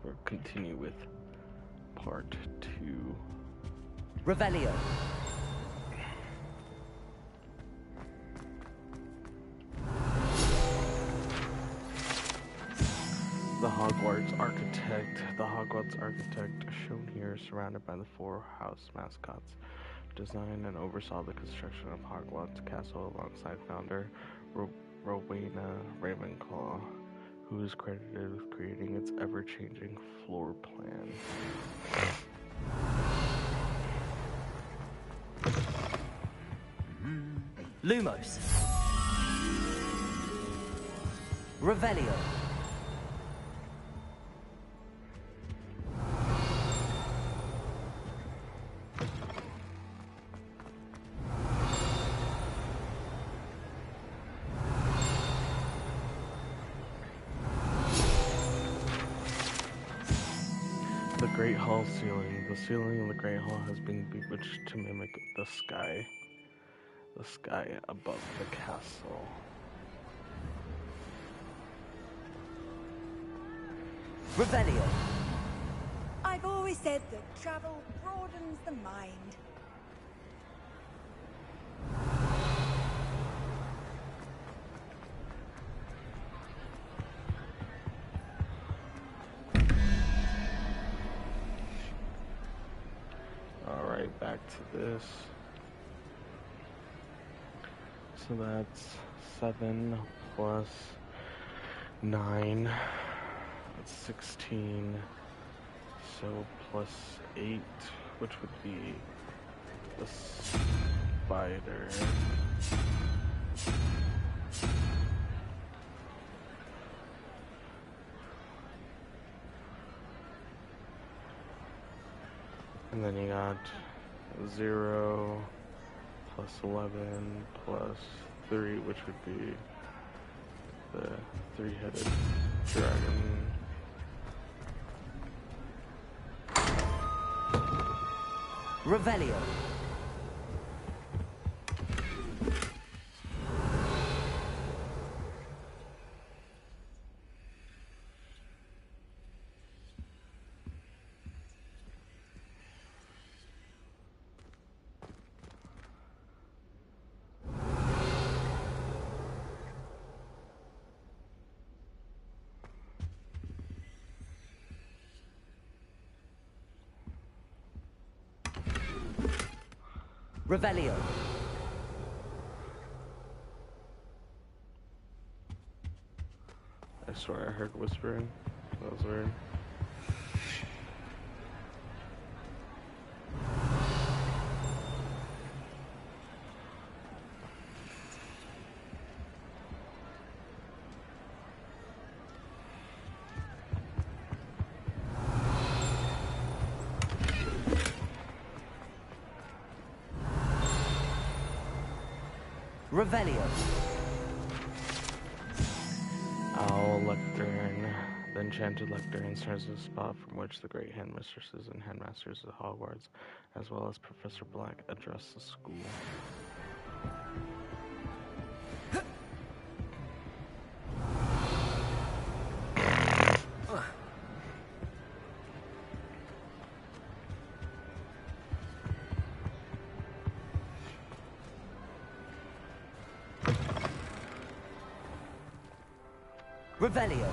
We'll continue with part 2. Revelio. The Hogwarts architect, shown here, surrounded by the 4 house mascots, designed and oversaw the construction of Hogwarts Castle alongside founder Rowena Ravenclaw, who is credited with creating its ever-changing floor plan. Lumos. Revelio. The Great Hall ceiling. The ceiling of the Great Hall has been bewitched to mimic the sky above the castle. Revelio. I've always said that travel broadens the mind. Alright, back to this. So that's 7 plus 9. That's 16. So plus 8, which would be the spider. And then you got 0 plus 11 plus 3, which would be the 3-headed dragon. Revelio. Revelio. I swear I heard whispering. That was weird. Revelio. Owl Lectern. The enchanted lectern serves as a spot from which the great headmistresses and headmasters of Hogwarts, as well as Professor Black, address the school. Revelio.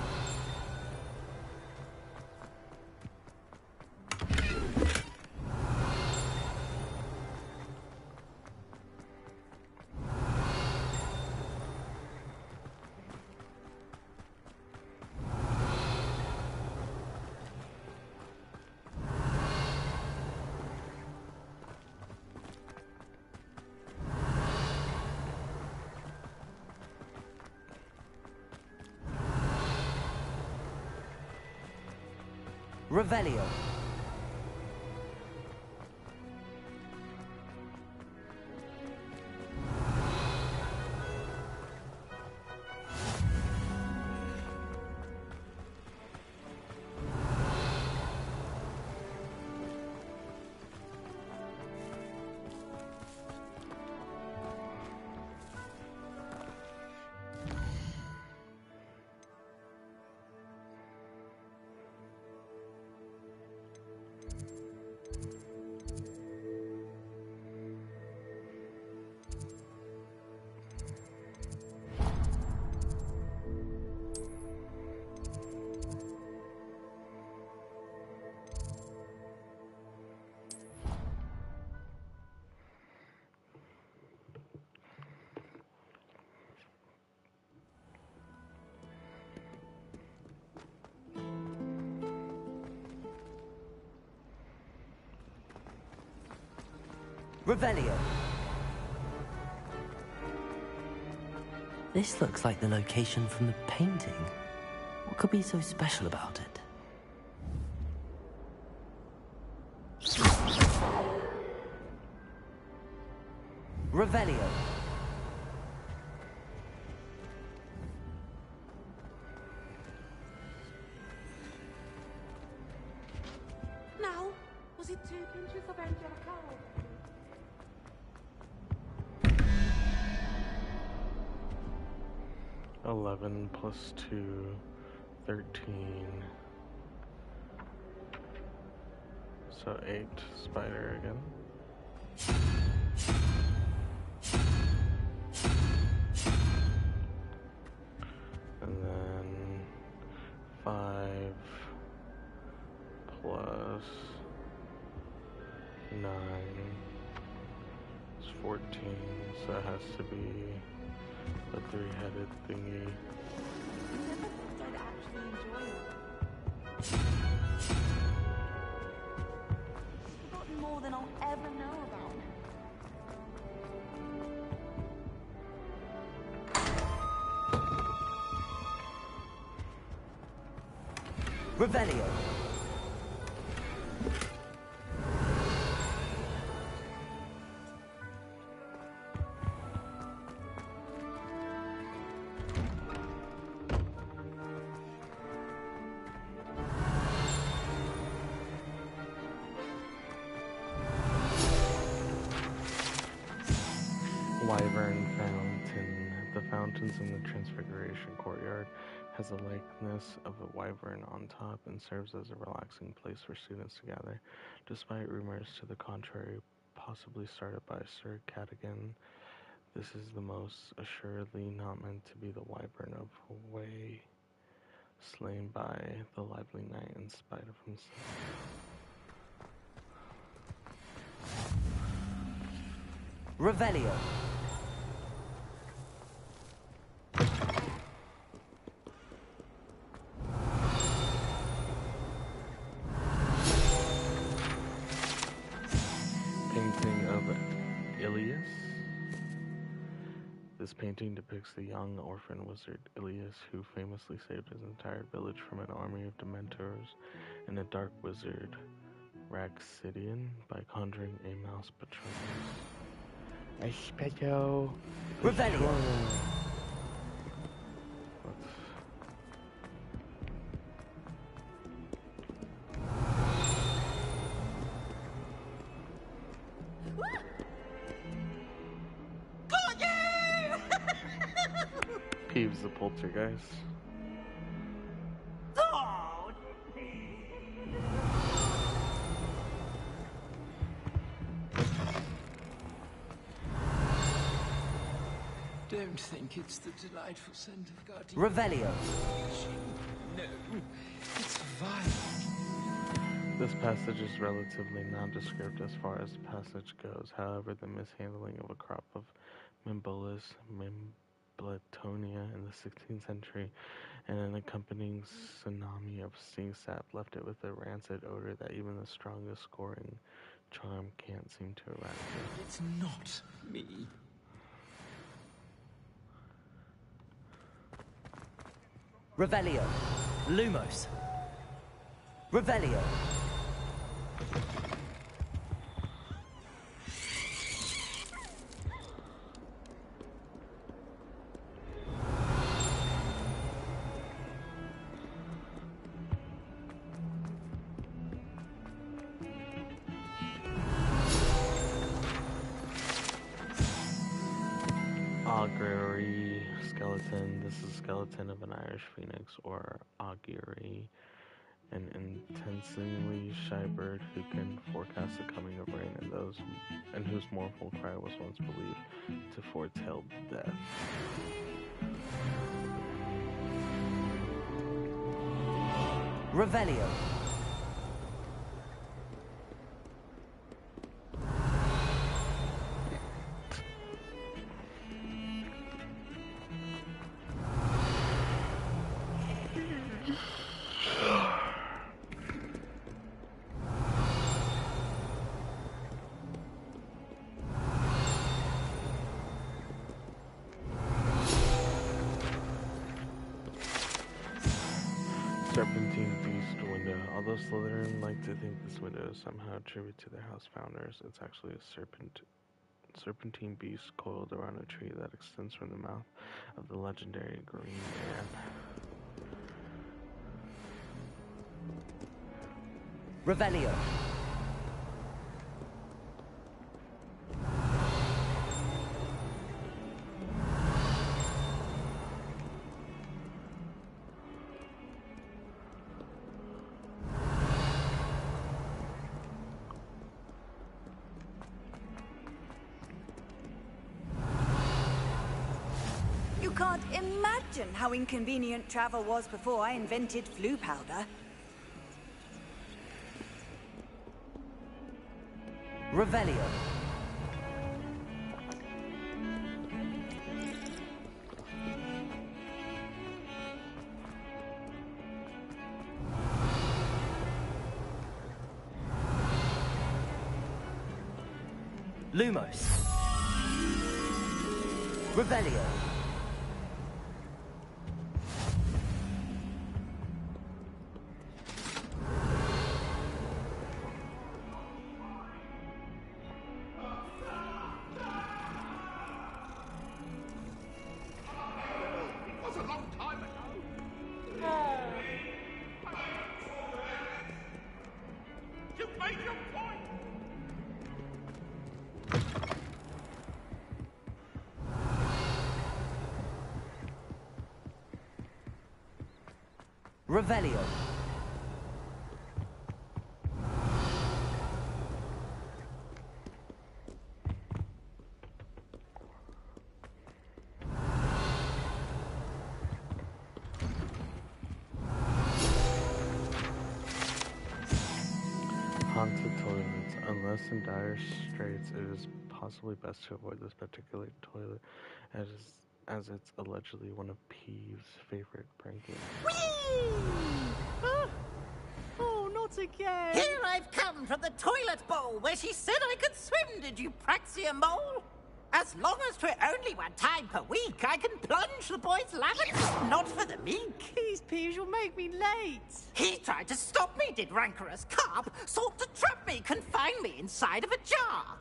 Revelio. Revelio. This looks like the location from the painting. What could be so special about it? Revelio. Now, was it 2 pinches of Angelica? 11 plus 2, 13. So 8 spider again. And then 5 plus 9 is 14, so it has to be a 3-headed thingy. I never thought I'd actually enjoy it. I've forgotten more than I'll ever know about it. Revelio. Wyvern Fountain. The fountains in the Transfiguration Courtyard has a likeness of a wyvern on top and serves as a relaxing place for students to gather, despite rumors to the contrary, possibly started by Sir Cadogan. This is the most assuredly not meant to be the wyvern of Way, slain by the lively knight in spite of himself. Revelio. Painting of Ilias. This painting depicts the young orphan wizard Ilias, who famously saved his entire village from an army of Dementors and a dark wizard, Raxidian, by conjuring a mouse Patronus. Espejo. Revelio. Peeves the poltergeist. Don't think it's the delightful scent of guardian. Revelio. No, it's vile. This passage is relatively nondescript as far as the passage goes. However, the mishandling of a crop of Mimbolus Mimbletonia in the 16th century and an accompanying tsunami of sting sap left it with a rancid odor that even the strongest scoring charm can't seem to eradicate. It's not me. Revelio. Lumos. Revelio. Augury skeleton. This is a skeleton of an Irish phoenix, or augury, an intensely shy bird who can forecast the coming of rain, and whose mournful cry was once believed to foretell death. Revelio. Although Slytherin like to think this window is somehow a tribute to their house founders, it's actually a serpentine beast coiled around a tree that extends from the mouth of the legendary Green Man. Revelio. You can't imagine how inconvenient travel was before I invented flu powder. Revelio. Lumos. Revelio. Revelio. Haunted toilets. Unless in dire straits, it is possibly best to avoid this particular toilet, as it's allegedly one of Peeve's favorite prank games. Oh, not again! Here I've come from the toilet bowl where she said I could swim, did you praxia mole? As long as 'twere only one time per week, I can plunge the boy's lavatory, not for the meek. Please, Peeves, you'll make me late. He tried to stop me, did rancorous carp, sought to trap me, confine me inside of a jar.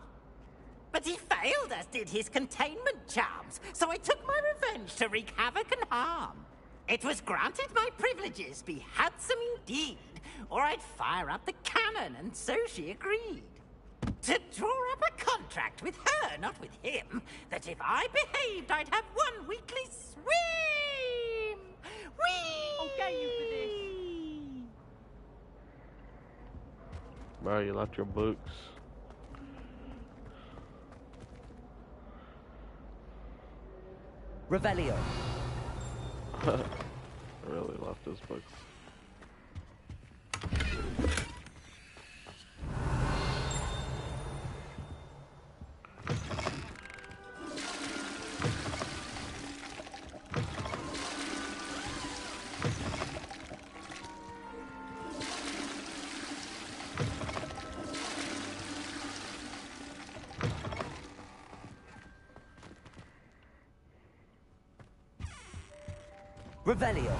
But he failed, as did his containment charms, so I took my revenge to wreak havoc and harm. It was granted my privileges be handsome indeed, or I'd fire up the cannon, and so she agreed. To draw up a contract with her, not with him, that if I behaved, I'd have one weekly swim! Whee! I'll get you for this. Bro, you left your books. Revelio. Really left his books. Revelio.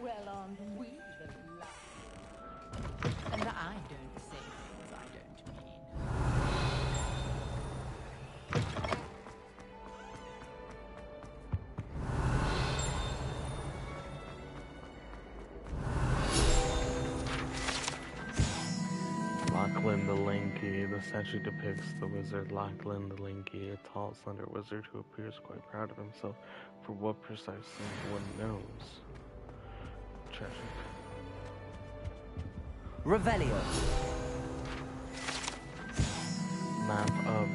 Well, aren't we the luck? And I don't say things I don't mean. Lachlan the Lanky. The statue depicts the wizard Lachlan the Lanky, a tall, slender wizard who appears quite proud of himself. For what precisely, one knows. Tragic. Revelio. Map of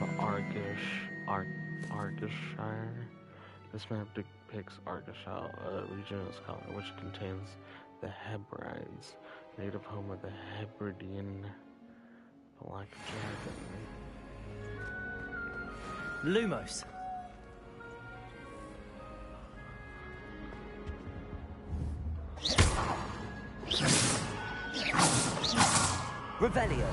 Argyllshire. This map depicts Argyllshire, a region of Scotland which contains the Hebrides, native home of the Hebridean Black Dragon. Lumos. Revelio.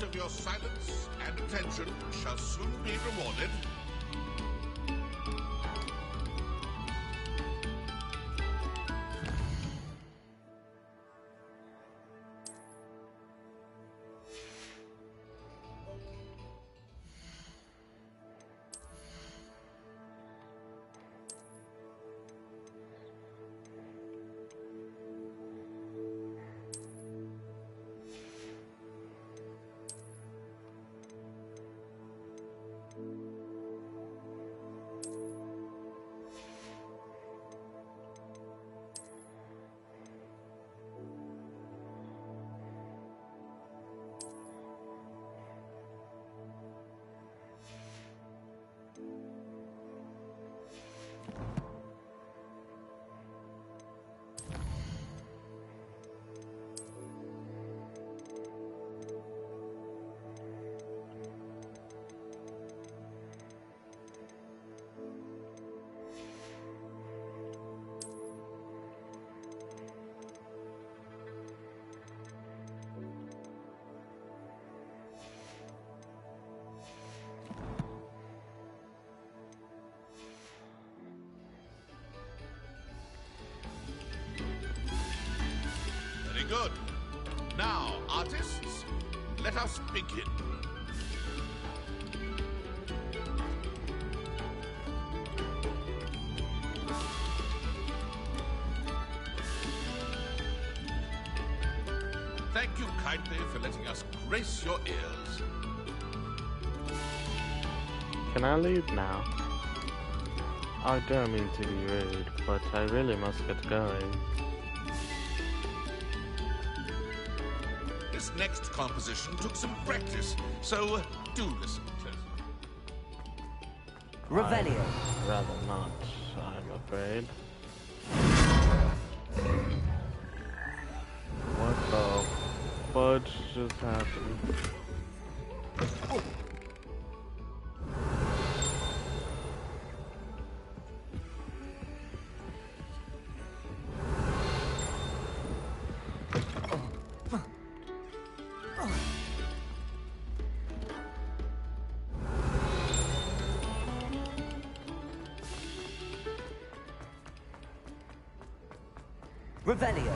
of your silence and attention shall soon be rewarded. Very good. Now, artists, let us begin. Thank you kindly for letting us grace your ears. Can I leave now? I don't mean to be rude, but I really must get going. This next composition took some practice, so do listen closely. Revelio. I'd rather not, I'm afraid. What the fudge just happened? Revelio.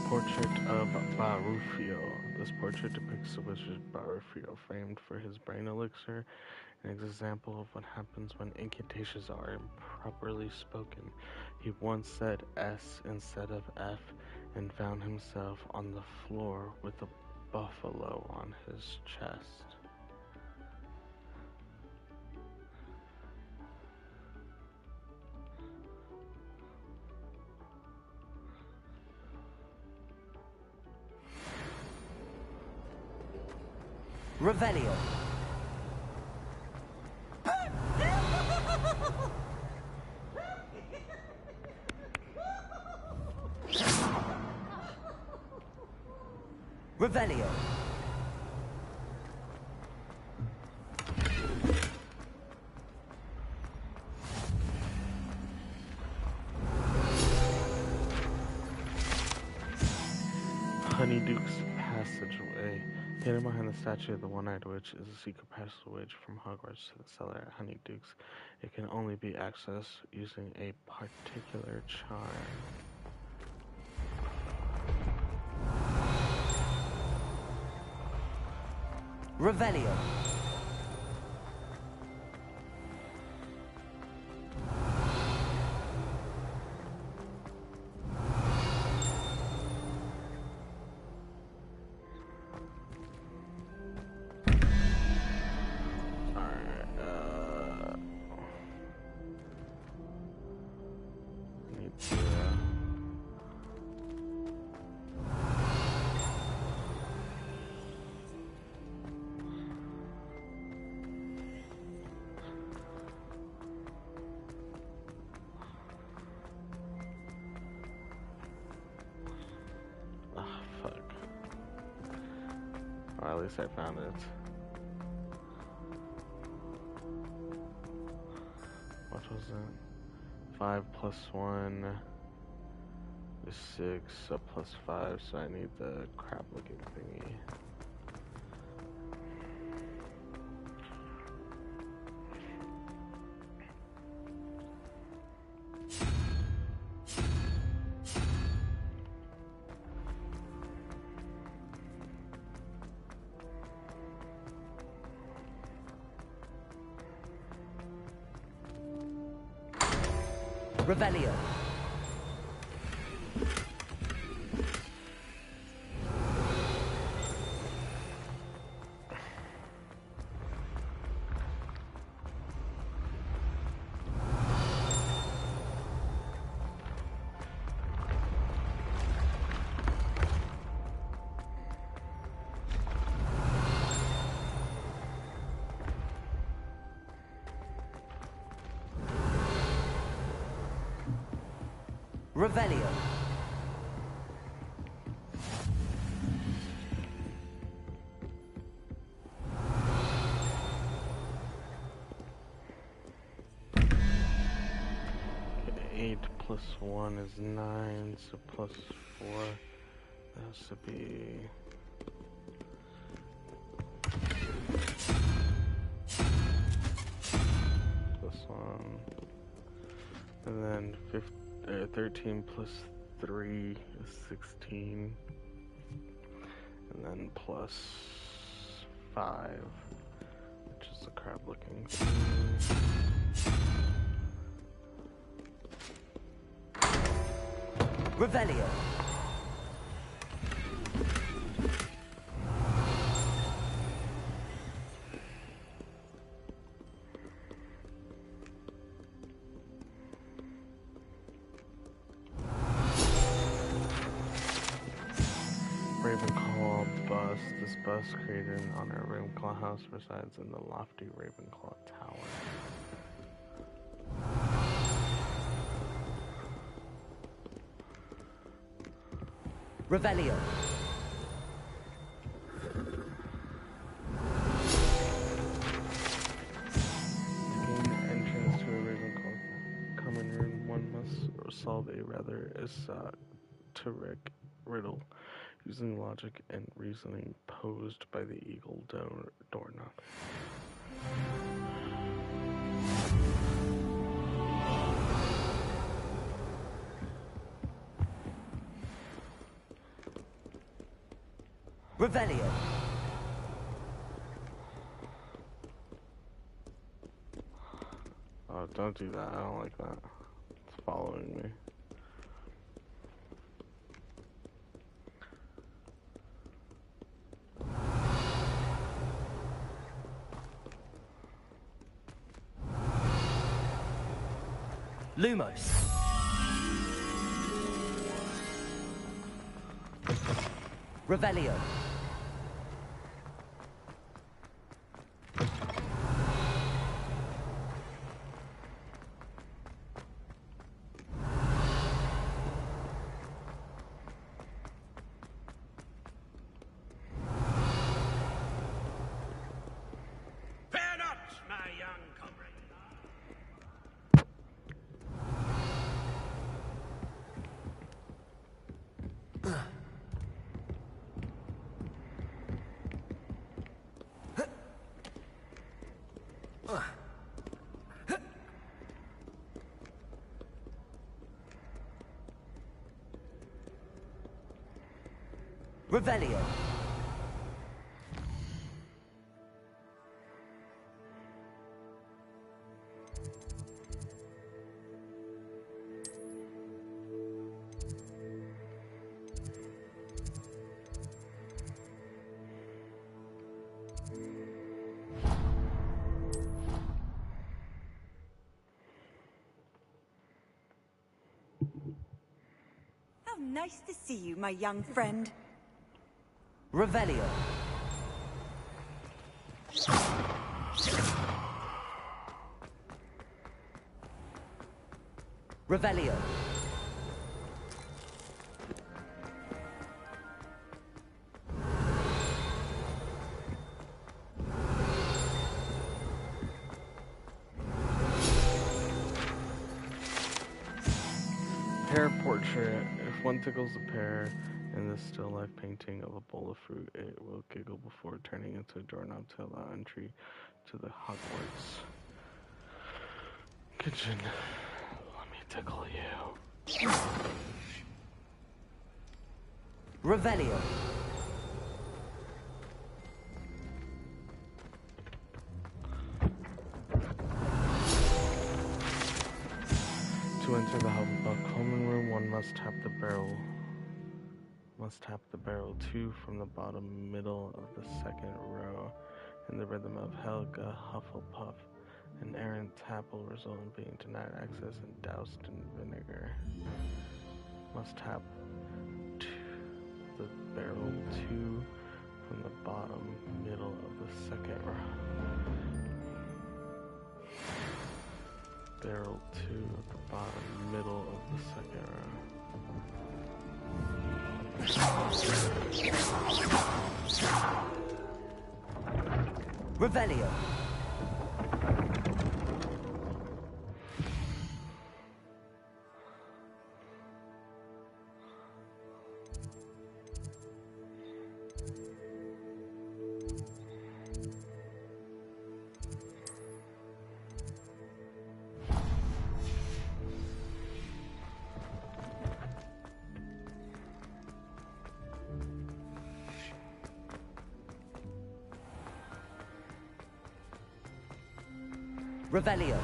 Portrait of Barufio. This portrait depicts the wizard Barufio, famed for his brain elixir, an example of what happens when incantations are improperly spoken. He once said S instead of F and found himself on the floor with a buffalo on his chest. Revelio. Revelio. Honeyduke's Passageway. Hidden behind the statue of the One-Eyed Witch is a secret passageway from Hogwarts to the cellar at Honeyduke's. It can only be accessed using a particular charm. Revelio. Or at least I found it. What was it? 5 plus 1. is 6, so plus 5, so I need the crab looking thingy. Revelio. Revelio. Okay, 8 plus 1 is 9, so plus 4 has to be... plus 1. And then 13 plus 3 is 16. And then plus 5, which is the crab looking thing. Revelio. Ravenclaw bust. This bust created in honor of Ravenclaw House resides in the lofty Ravenclaw Tower. Revelio. To gain entrance to a Ravenclaw common room, one must solve a rather esoteric riddle using logic and reasoning posed by the eagle doorknob. Revelio. Oh, don't do that. I don't like that. It's following me. Lumos. Revelio. Fear not, my young comrade. Revelio. How nice to see you, my young friend. Revelio. Revelio. Hair portrait. If one tickles a pear in this still life painting of a bowl of fruit, it will giggle before turning into a doorknob to allow entry to the Hogwarts kitchen. Let me tickle you. Revelio. To enter the Hufflepuff common room, one must tap the barrel. 2 from the bottom middle of the second row in the rhythm of Helga Hufflepuff. An errant tap will result in being denied access and doused in vinegar. Must tap the barrel 2 from the bottom middle of the second row. Barrel 2 at the bottom middle of the second row. Revelio. Revelio.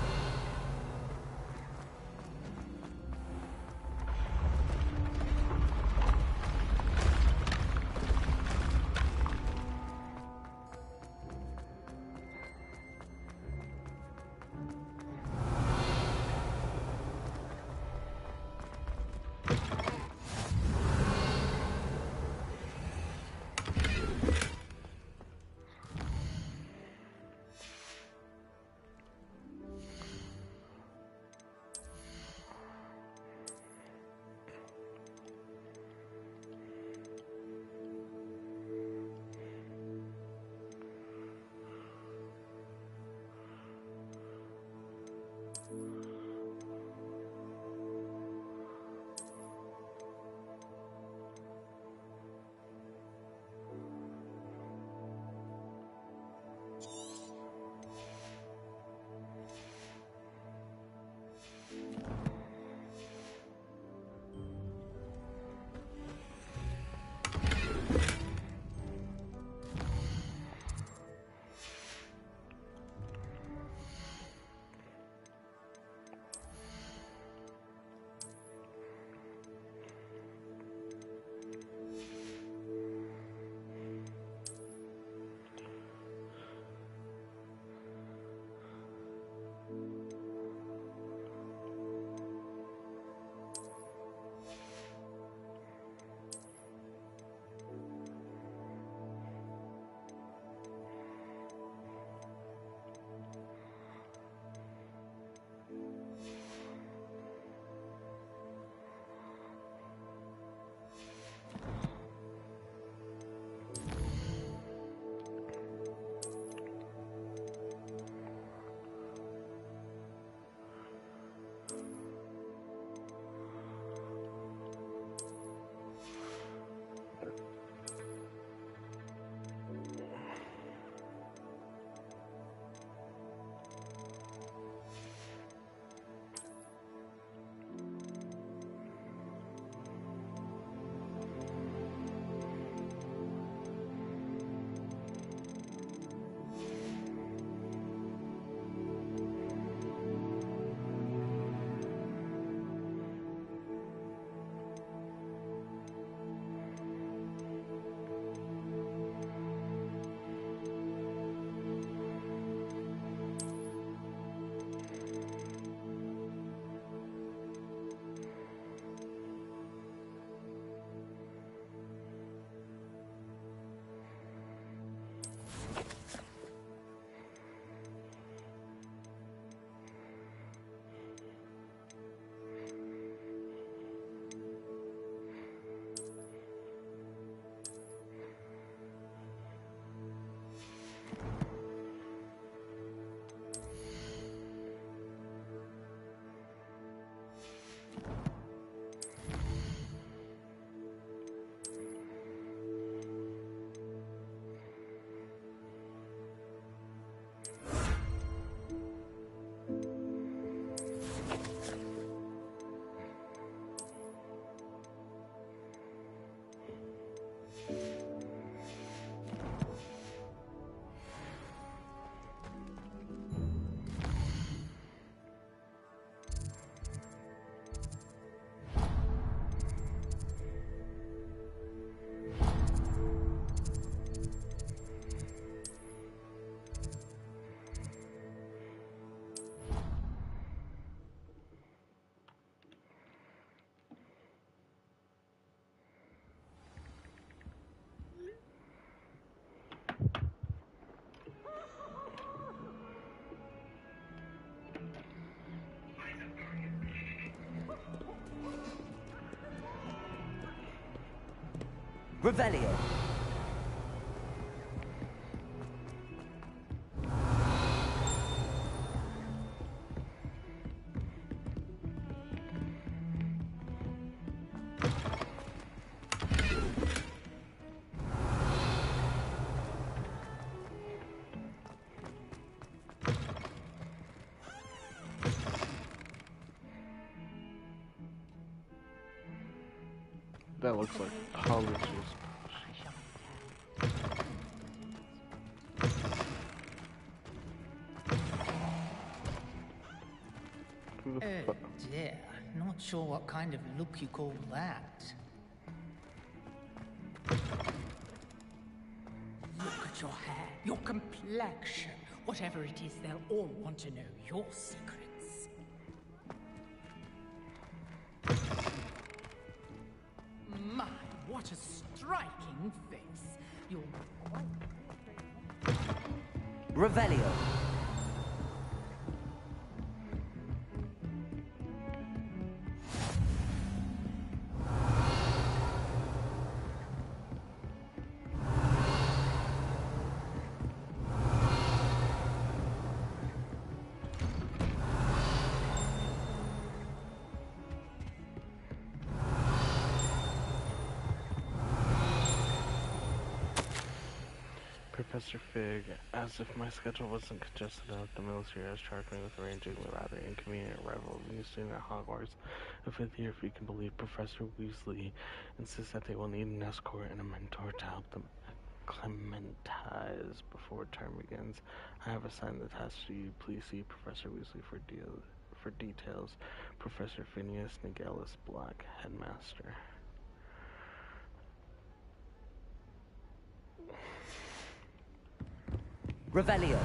Revelio. That looks like Hogwarts. Oh dear, not sure what kind of look you call that. Look at your hair, your complexion. Whatever it is, they'll all want to know your secrets. My, what a striking face. You're quite... Revelio. Professor Fig, as if my schedule wasn't congested enough, the military has charged me with arranging the rather inconvenient arrival of a new student at Hogwarts, a fifth year if you can believe. Professor Weasley insists that they will need an escort and a mentor to help them acclimatize before term begins. I have assigned the task to you. Please see Professor Weasley for details. Professor Phineas Nigellus Black, Headmaster. Revelio.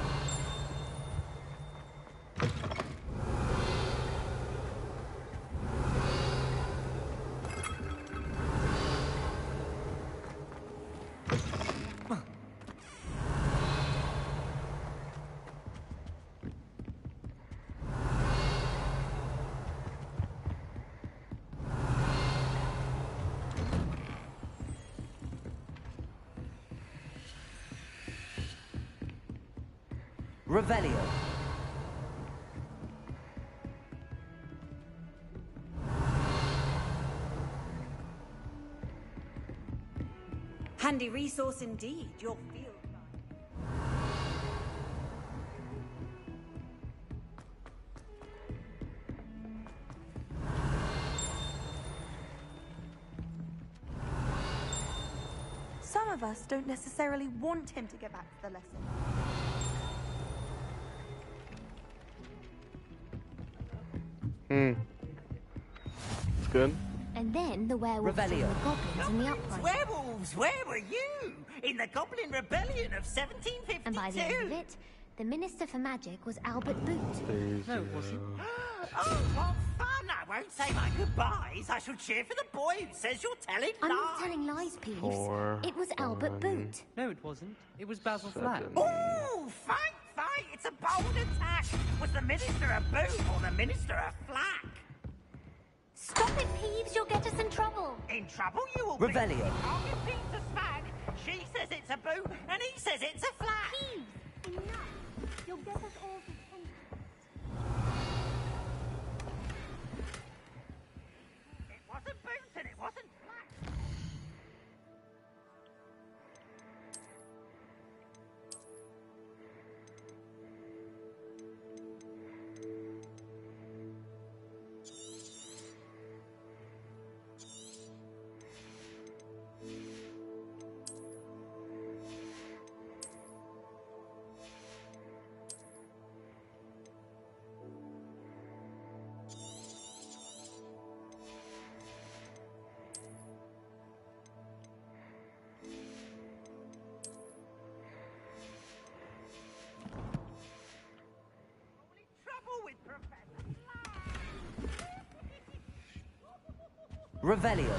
Revelio. Handy resource indeed, your field guide. Some of us don't necessarily want him to get back to the lesson. It's good. And then the werewolves and Revelio. the goblins and the uprising. Werewolves, where were you? In the Goblin Rebellion of 1752? And by the end of it, the Minister for Magic was Albert Boot. No, it wasn't. Oh, what fun! I won't say my goodbyes. I shall cheer for the boy who says you're telling I'm lies. not telling lies, Peeves. 4, It was Albert 1, Boot. No, it wasn't. It was Basil 7. Flat. Ooh, fight! It's a bold attack. Was the Minister a boot or the Minister a flack? Stop it, Peeves. You'll get us in trouble. In trouble you will Revelio. be. Can't repeat the smack. She says it's a boot and he says it's a flack. Peeves, enough. You'll get us all suspended. It wasn't boot and it wasn't flack. Revelio.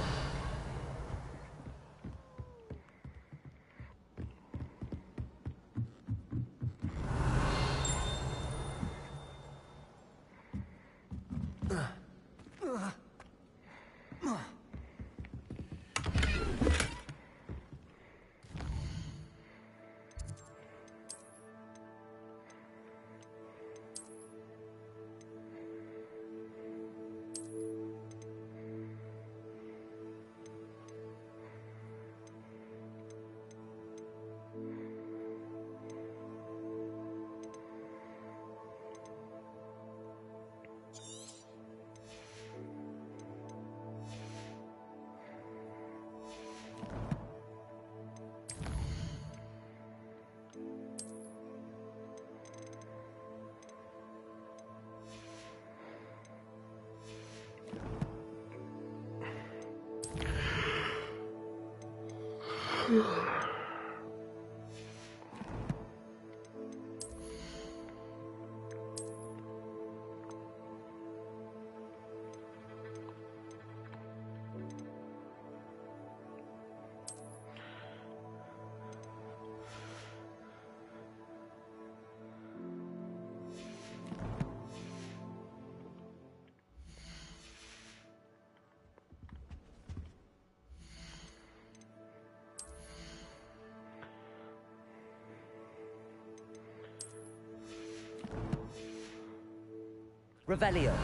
Revelio.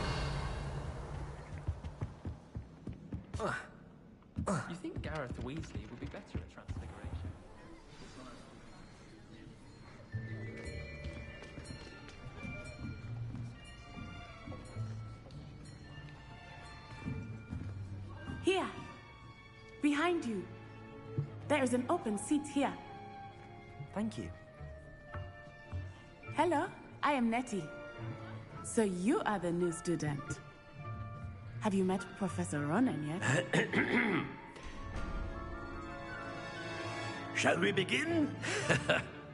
You think Gareth Weasley would be better at Transfiguration? Here. Behind you. There is an open seat here. Thank you. Hello, I am Nettie. So you are the new student. Have you met Professor Ronan yet? Shall we begin?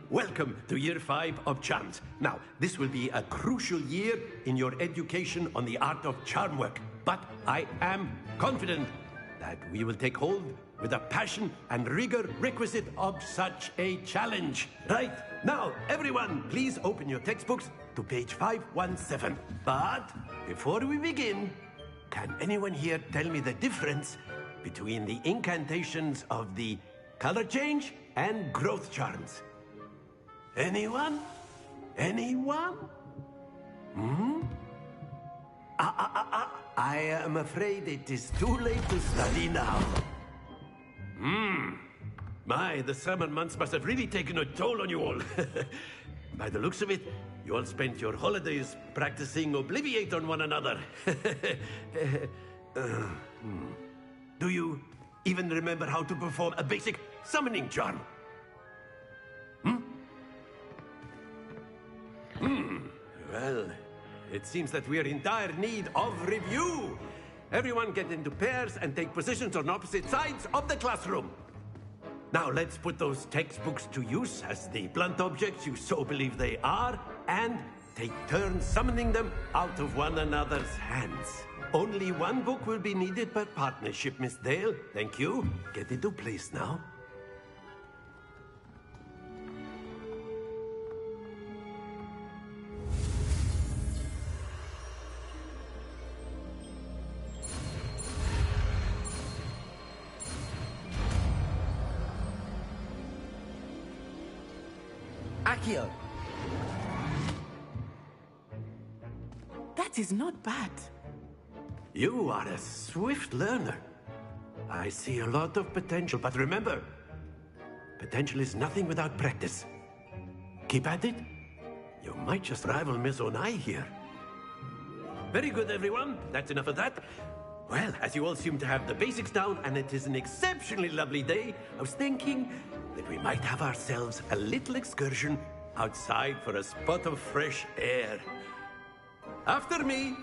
Welcome to Year 5 of Charms. Now, this will be a crucial year in your education on the art of charm work. But I am confident that we will take hold with the passion and rigor requisite of such a challenge. Right, now, everyone, please open your textbooks to page 517. But before we begin, can anyone here tell me the difference between the incantations of the color change and growth charms? Anyone? Anyone? I am afraid it is too late to study now. My, the summer months must have really taken a toll on you all. By the looks of it, you all spent your holidays practicing Obliviate on one another. Do you even remember how to perform a basic summoning charm? Well, it seems that we are in dire need of review. Everyone get into pairs and take positions on opposite sides of the classroom. Now let's put those textbooks to use as the blunt objects you so believe they are, and take turns summoning them out of one another's hands. Only one book will be needed per partnership, Miss Dale. Thank you. Get into place now. Accio. That is not bad. You are a swift learner. I see a lot of potential, but remember, potential is nothing without practice. Keep at it. You might just rival Miss Onai here. Very good, everyone. That's enough of that. Well, as you all seem to have the basics down, and it is an exceptionally lovely day, I was thinking that we might have ourselves a little excursion outside for a spot of fresh air. After me.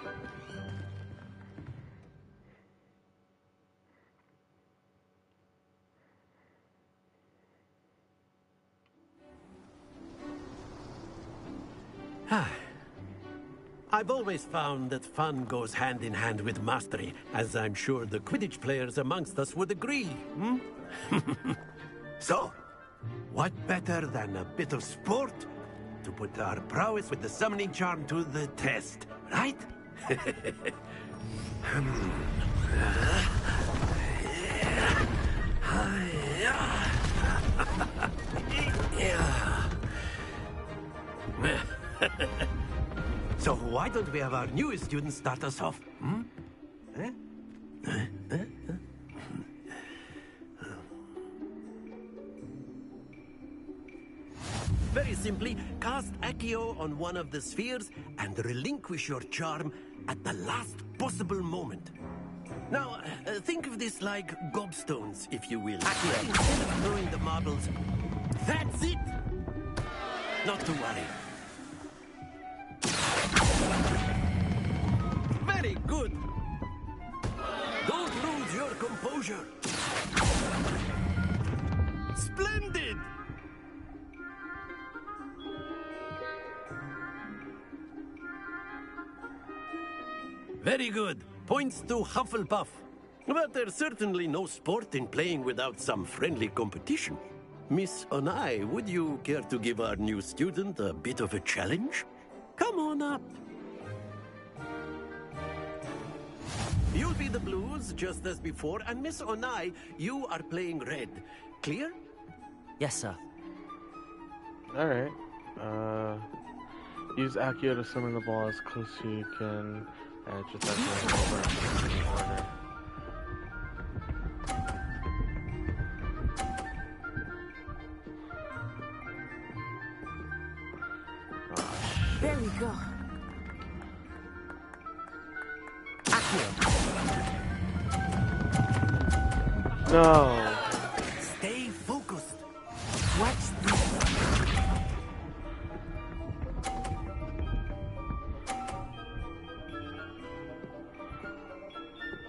I've always found that fun goes hand in hand with mastery, as I'm sure the Quidditch players amongst us would agree. So, what better than a bit of sport to put our prowess with the summoning charm to the test, right? So why don't we have our newest student start us off? Very simply, cast Accio on one of the spheres and relinquish your charm at the last possible moment. Now, think of this like gobstones, if you will. Accio. Instead of throwing the marbles, that's it! Not to worry. Very good! Don't lose your composure. Splendid! Very good. Points to Hufflepuff. But there's certainly no sport in playing without some friendly competition. Miss Onai, would you care to give our new student a bit of a challenge? Come on up. You'll be the blues, just as before, and Miss Onai, you are playing red. Clear? Yes, sir. Alright. Use Accio to summon the ball as close as you can. And just have to over in order. There we go. No! Stay focused. Watch this.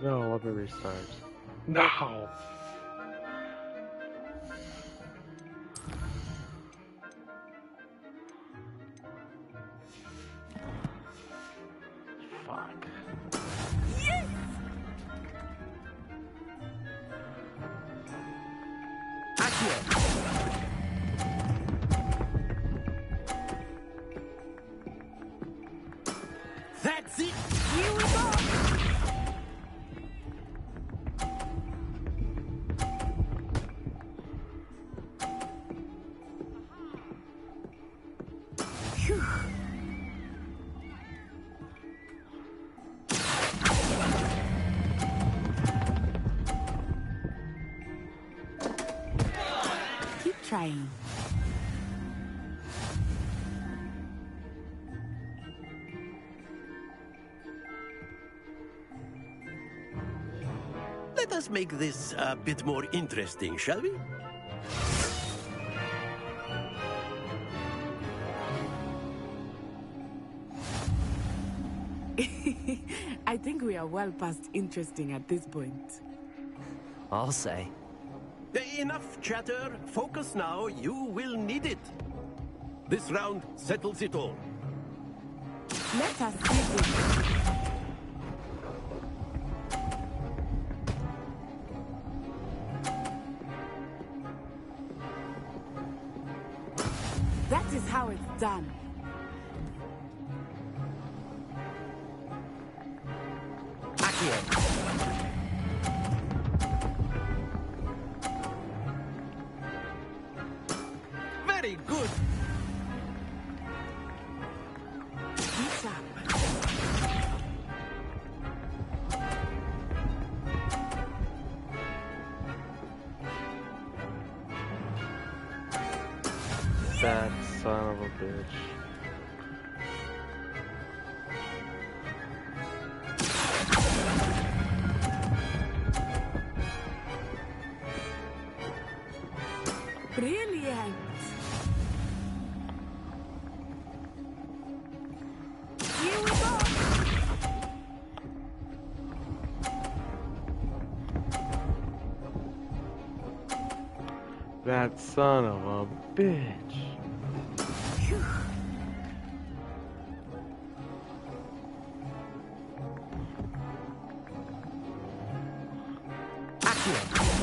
No, let me restart. No! Fuck. Yes! That's it. Here we go. Phew. Keep trying. Let us make this a bit more interesting, shall we? I think we are well past interesting at this point. I'll say. Enough chatter. Focus now. You will need it. This round settles it all. Let us see this. That is how it's done. Very good. Be sharp. That son of a bitch. Brilliant. Here we go. That son of a bitch. Phew.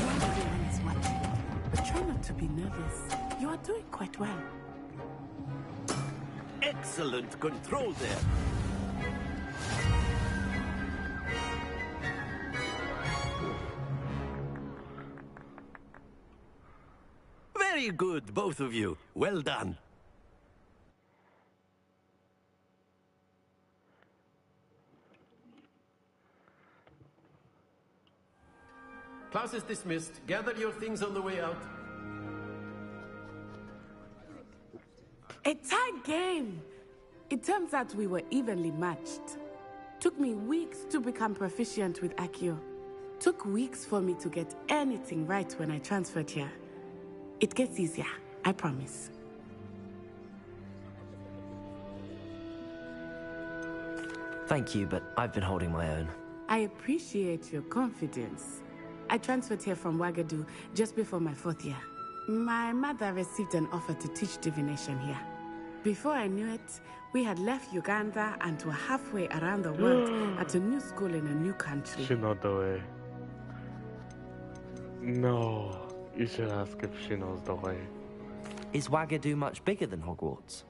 Everyone is watching, but try not to be nervous. You are doing quite well. Excellent control there. Very good, both of you. Well done. Class is dismissed. Gather your things on the way out. A tight game. It turns out we were evenly matched. Took me weeks to become proficient with Accio. Took weeks for me to get anything right when I transferred here. It gets easier, I promise. Thank you, but I've been holding my own. I appreciate your confidence. I transferred here from Wagadu just before my 4th year. My mother received an offer to teach divination here. Before I knew it, we had left Uganda and were halfway around the world at a new school in a new country. She knows the way. No, you should ask if she knows the way. Is Wagadu much bigger than Hogwarts?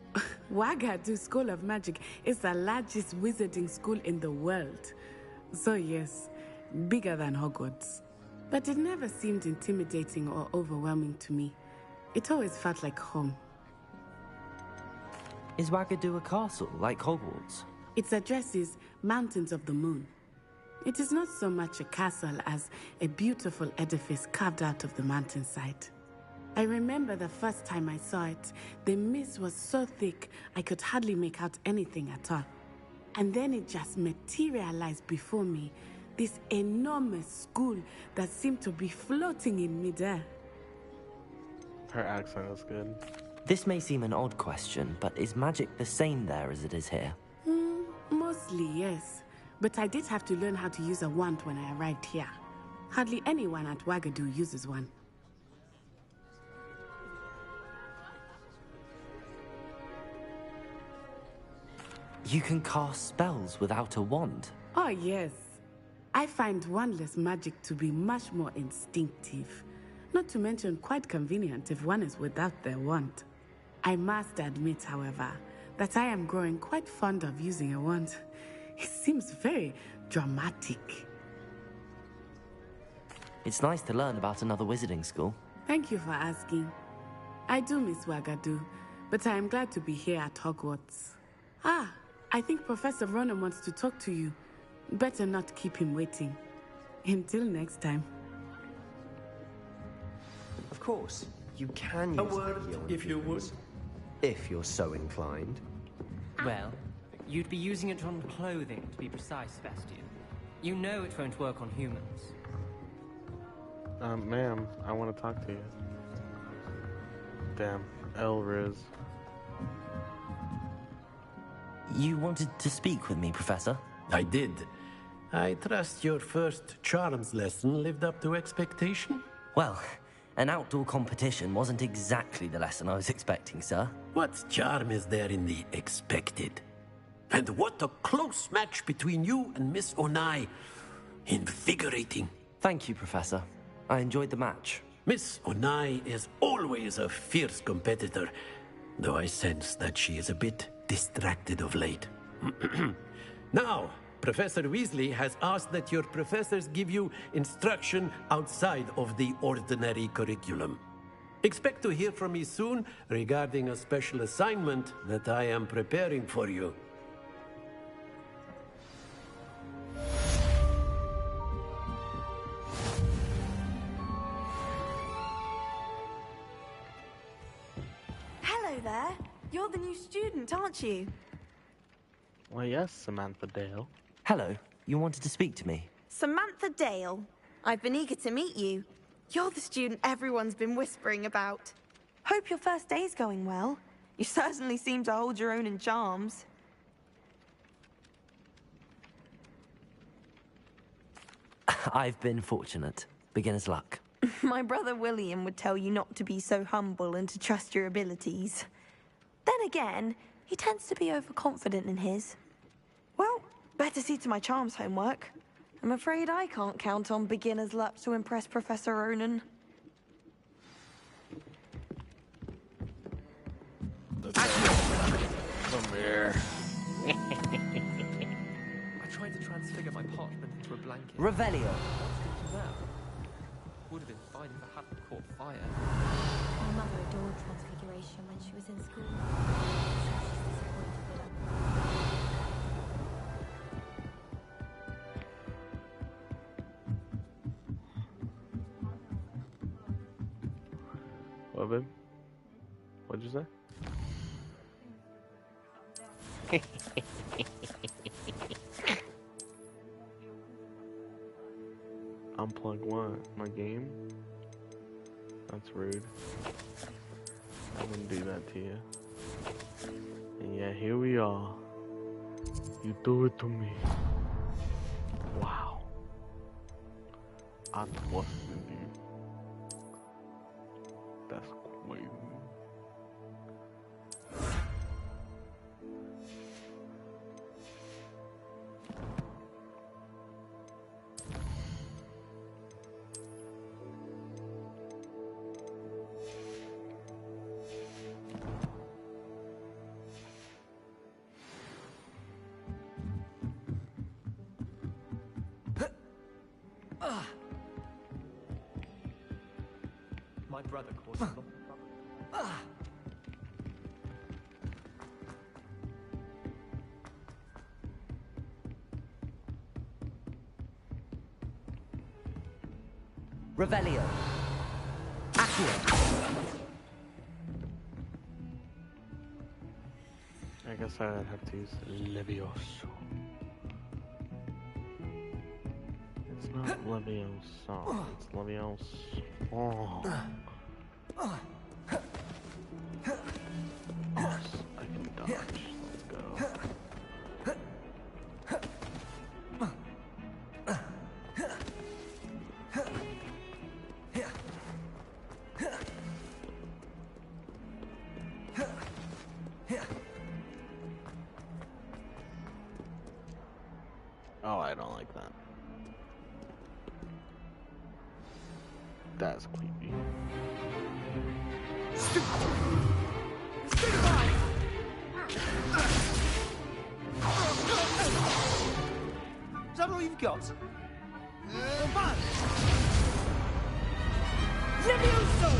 Wagadu School of Magic is the largest wizarding school in the world. So yes, bigger than Hogwarts. But it never seemed intimidating or overwhelming to me. It always felt like home. Is Wagadu a castle, like Hogwarts? Its address is Mountains of the Moon. It is not so much a castle as a beautiful edifice carved out of the mountainside. I remember the first time I saw it, the mist was so thick I could hardly make out anything at all. And then it just materialized before me, this enormous school that seemed to be floating in midair. Her accent is good. This may seem an odd question, but is magic the same there as it is here? Mostly, yes. But I did have to learn how to use a wand when I arrived here. Hardly anyone at Wagadu uses one. You can cast spells without a wand? Oh, yes. I find wandless magic to be much more instinctive. Not to mention quite convenient if one is without their wand. I must admit, however, that I am growing quite fond of using a wand. It seems very dramatic. It's nice to learn about another wizarding school. Thank you for asking. I do miss Wagadu, but I am glad to be here at Hogwarts. I think Professor Ronan wants to talk to you. Better not keep him waiting. Until next time. Of course, you can use A word, if you would. if you're so inclined. Well, you'd be using it on clothing, to be precise, Sebastian. You know it won't work on humans. Ma'am, I want to talk to you. Damn, Elriz. You wanted to speak with me, Professor? I did. I trust your first charms lesson lived up to expectation? Well, an outdoor competition wasn't exactly the lesson I was expecting, sir. What charm is there in the expected? And what a close match between you and Miss Onai. Invigorating. Thank you, Professor. I enjoyed the match. Miss Onai is always a fierce competitor, though I sense that she is a bit distracted of late. Now, Professor Weasley has asked that your professors give you instruction outside of the ordinary curriculum. Expect to hear from me soon regarding a special assignment that I am preparing for you. Hello there. You're the new student, aren't you? Well, yes, Samantha Dale. Hello. You wanted to speak to me? Samantha Dale. I've been eager to meet you. You're the student everyone's been whispering about. Hope your first day's going well. You certainly seem to hold your own in charms. I've been fortunate. Beginner's luck. My brother William would tell you not to be so humble and to trust your abilities. Then again, he tends to be overconfident in his. Well, better see to my charms homework. I'm afraid I can't count on beginner's luck to impress Professor Ronan. Come here. I tried to transfigure my parchment into a blanket. Revelio. What's now? Would have been fine if I hadn't caught fire. My mother adored Transfiguration when she was in school. So she's disappointed that What, babe? What'd you say? Unplug what? My game? That's rude. I wouldn't do that to you. And yeah, here we are. You do it to me. Wow. I trusted you. That's crazy. My brother caused a lot of trouble. Revelio. Accio. I guess I'd have to use Levioso. It's not Levioso, it's Levioso. I can dodge. Let's go. Oh, I don't like that. That's creepy. Is that all you've got? Levioso!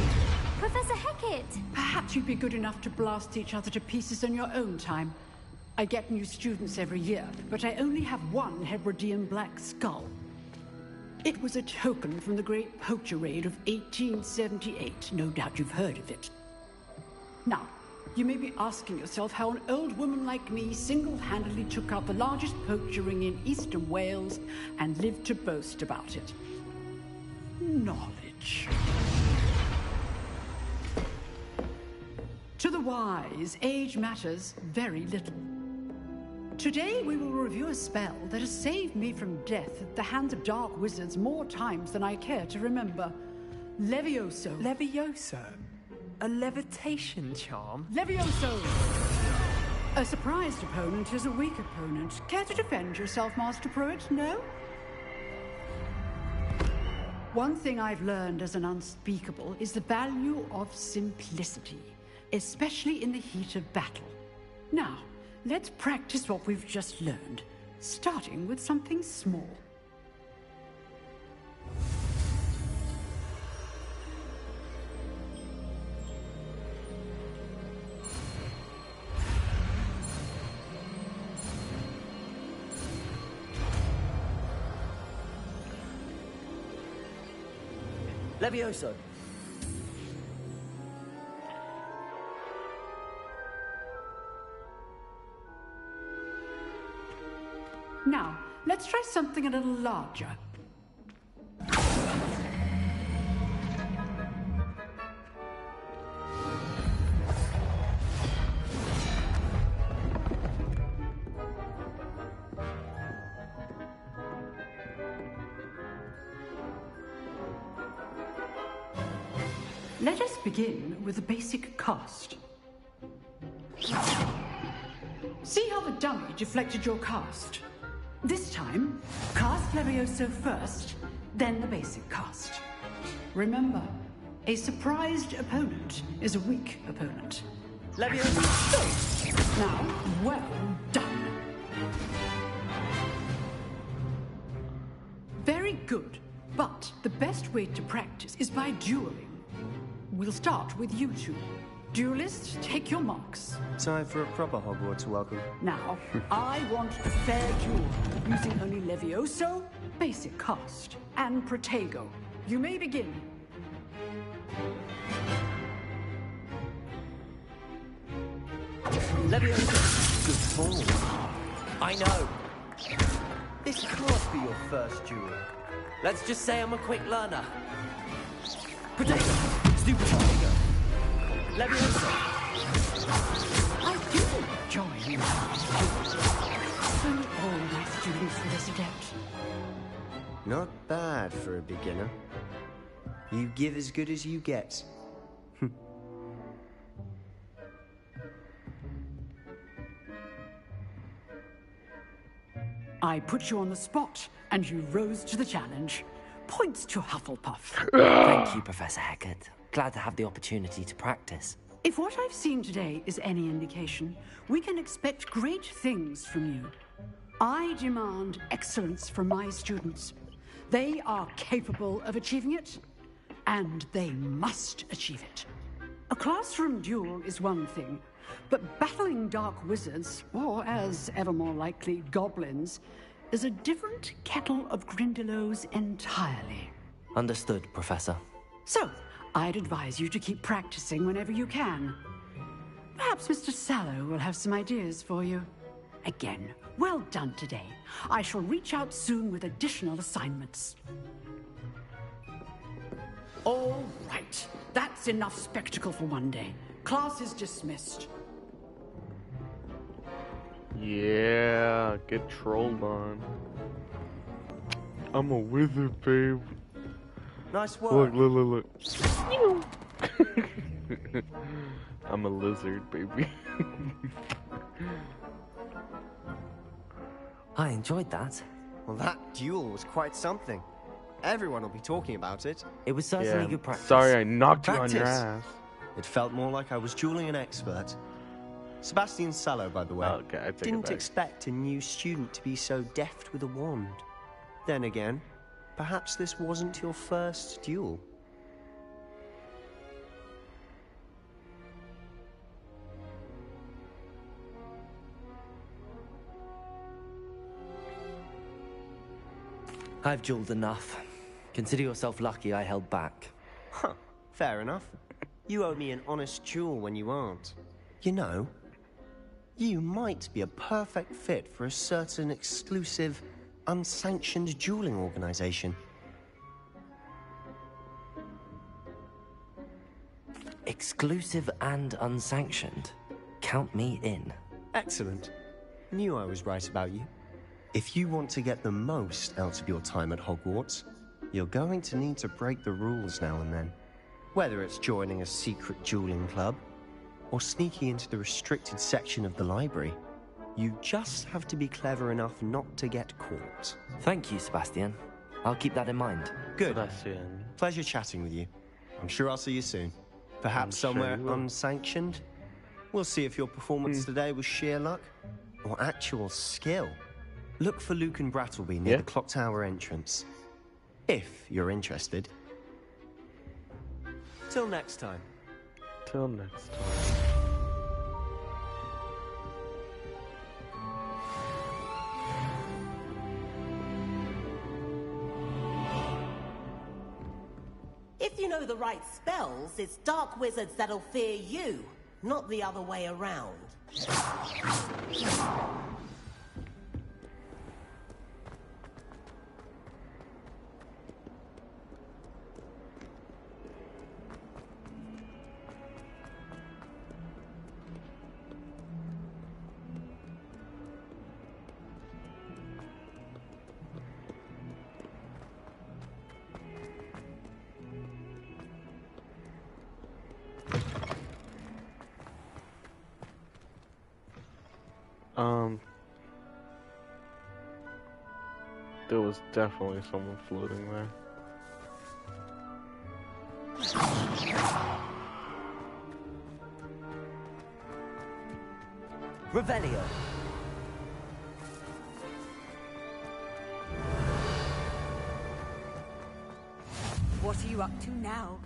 Professor Hecat! Perhaps you'd be good enough to blast each other to pieces on your own time. I get new students every year, but I only have one Hebridean black skull. It was a token from the Great Poacher Raid of 1878. No doubt you've heard of it. Now, you may be asking yourself how an old woman like me single-handedly took out the largest poacher ring in eastern Wales and lived to boast about it. Knowledge. To the wise, age matters very little. Today we will review a spell that has saved me from death at the hands of dark wizards more times than I care to remember. Levioso. Levioso? A levitation charm? Levioso! A surprised opponent is a weak opponent. Care to defend yourself, Master Pruitt? No? One thing I've learned as an unspeakable is the value of simplicity, especially in the heat of battle. Now, let's practice what we've just learned, starting with something small. Levioso. Now, let's try something a little larger. Let us begin with the basic cast. See how the dummy deflected your cast? This time, cast Levioso first, then the basic cast. Remember, a surprised opponent is a weak opponent. Levioso! Now, well done. Very good, but the best way to practice is by dueling. We'll start with you two. Duelists, take your marks. Time for a proper Hogwarts welcome. Now, I want a fair duel, using only Levioso, basic cast, and Protego. You may begin. Levioso. Good ball. I know. This can't be your first duel. Let's just say I'm a quick learner. Protego. Stupid Protego. Levioso. I do enjoy you. Only all my students are this adept. Not bad for a beginner. You give as good as you get. I put you on the spot, and you rose to the challenge. Points to Hufflepuff. Thank you, Professor Hecat. Glad to have the opportunity to practice. If what I've seen today is any indication, we can expect great things from you. I demand excellence from my students. They are capable of achieving it, and they must achieve it. A classroom duel is one thing, but battling dark wizards, or as ever more likely, goblins, is a different kettle of Grindylows entirely. Understood, Professor. So, I'd advise you to keep practicing whenever you can. Perhaps Mr. Sallow will have some ideas for you. Again, well done today. I shall reach out soon with additional assignments. All right. That's enough spectacle for one day. Class is dismissed. Yeah, get trolled on. I'm a wizard, babe. Nice work. Look. I'm a lizard, baby. I enjoyed that. Well, that duel was quite something. Everyone will be talking about it. It was certainly good practice. Sorry, I knocked you on your Practice? ass. It felt more like I was dueling an expert. Sebastian Sallow, by the way, Okay, I take it didn't back. expect a new student to be so deft with a wand. Then again, perhaps this wasn't your first duel. I've dueled enough. Consider yourself lucky I held back. Huh, fair enough. You owe me an honest duel when you aren't. You know, you might be a perfect fit for a certain exclusive, unsanctioned dueling organization. Exclusive and unsanctioned. Count me in. Excellent. Knew I was right about you. If you want to get the most out of your time at Hogwarts, you're going to need to break the rules now and then. Whether it's joining a secret dueling club, or sneaking into the restricted section of the library, you just have to be clever enough not to get caught. Thank you, Sebastian. I'll keep that in mind. Good. Pleasure chatting with you. I'm sure I'll see you soon. Perhaps somewhere unsanctioned? We'll see if your performance today was sheer luck or actual skill. Look for Luke and Brattleby near the clock tower entrance. If you're interested. Till next time. Till next time. If you know the right spells, it's dark wizards that'll fear you, not the other way around. There was definitely someone floating there. Revelio. What are you up to now?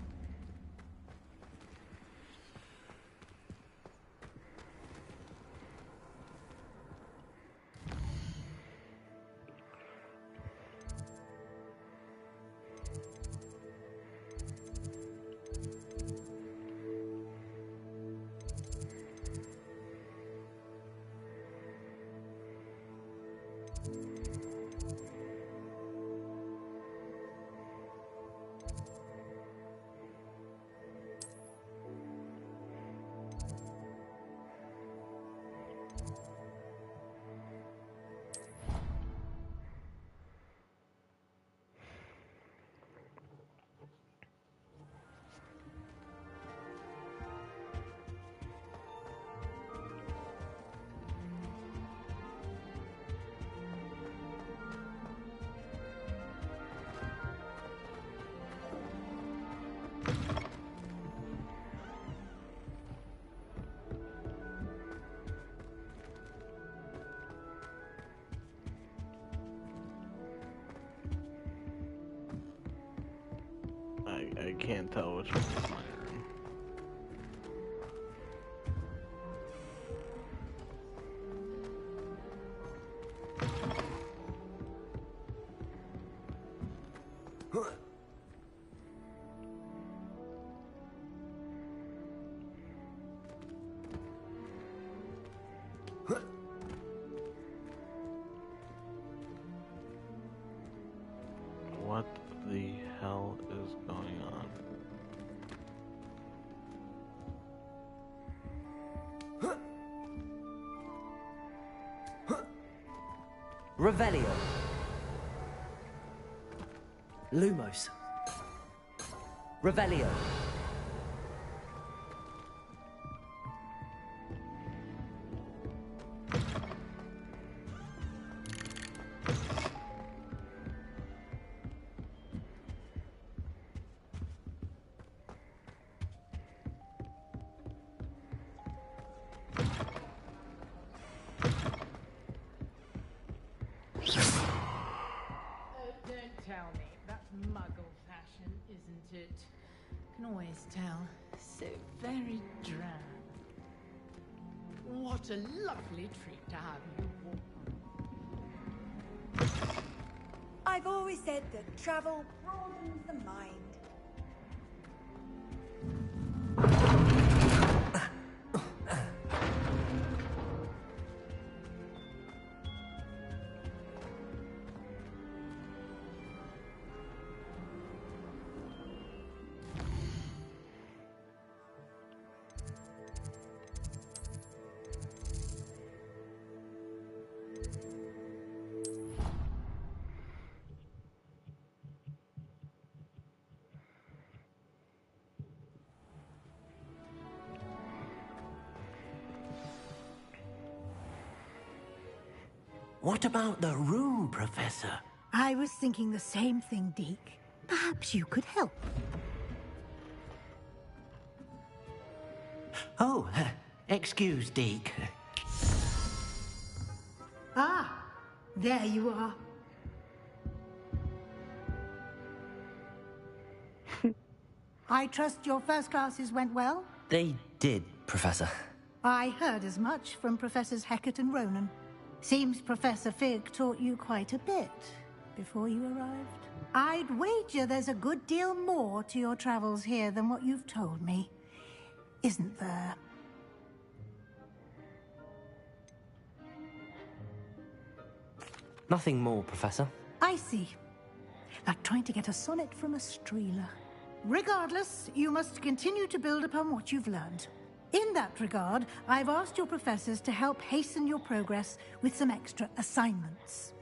I can't tell which one is my room. What the hell is going on? Revelio. Lumos. Revelio. Don't tell me. That's muggle fashion, isn't it? Can always tell. So very drab. What a lovely treat to have you walk. I've always said that travel broadens the mind. What about the room, Professor? I was thinking the same thing, Deke. Perhaps you could help. Oh, excuse, Deke. Ah, there you are. I trust your first classes went well? They did, Professor. I heard as much from Professors Hecat and Ronan. Seems Professor Fig taught you quite a bit before you arrived. I'd wager there's a good deal more to your travels here than what you've told me. Isn't there? Nothing more, Professor. I see. Like trying to get a sonnet from a streeler. Regardless, you must continue to build upon what you've learned. In that regard, I've asked your professors to help hasten your progress with some extra assignments.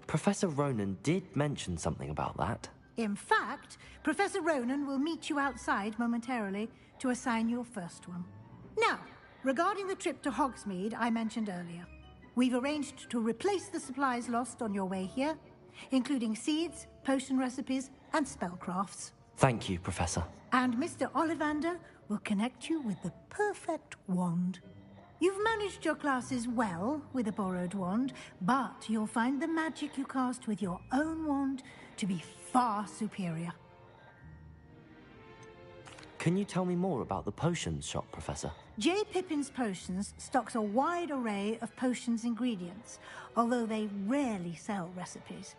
Professor Ronan did mention something about that. In fact, Professor Ronan will meet you outside momentarily to assign your first one. Now, regarding the trip to Hogsmeade I mentioned earlier, we've arranged to replace the supplies lost on your way here, including seeds, potion recipes, and spellcrafts. Thank you, Professor. And Mr. Ollivander will connect you with the perfect wand. You've managed your classes well with a borrowed wand, but you'll find the magic you cast with your own wand to be far superior. Can you tell me more about the potions shop, Professor? J. Pippin's Potions stocks a wide array of potions ingredients, although they rarely sell recipes.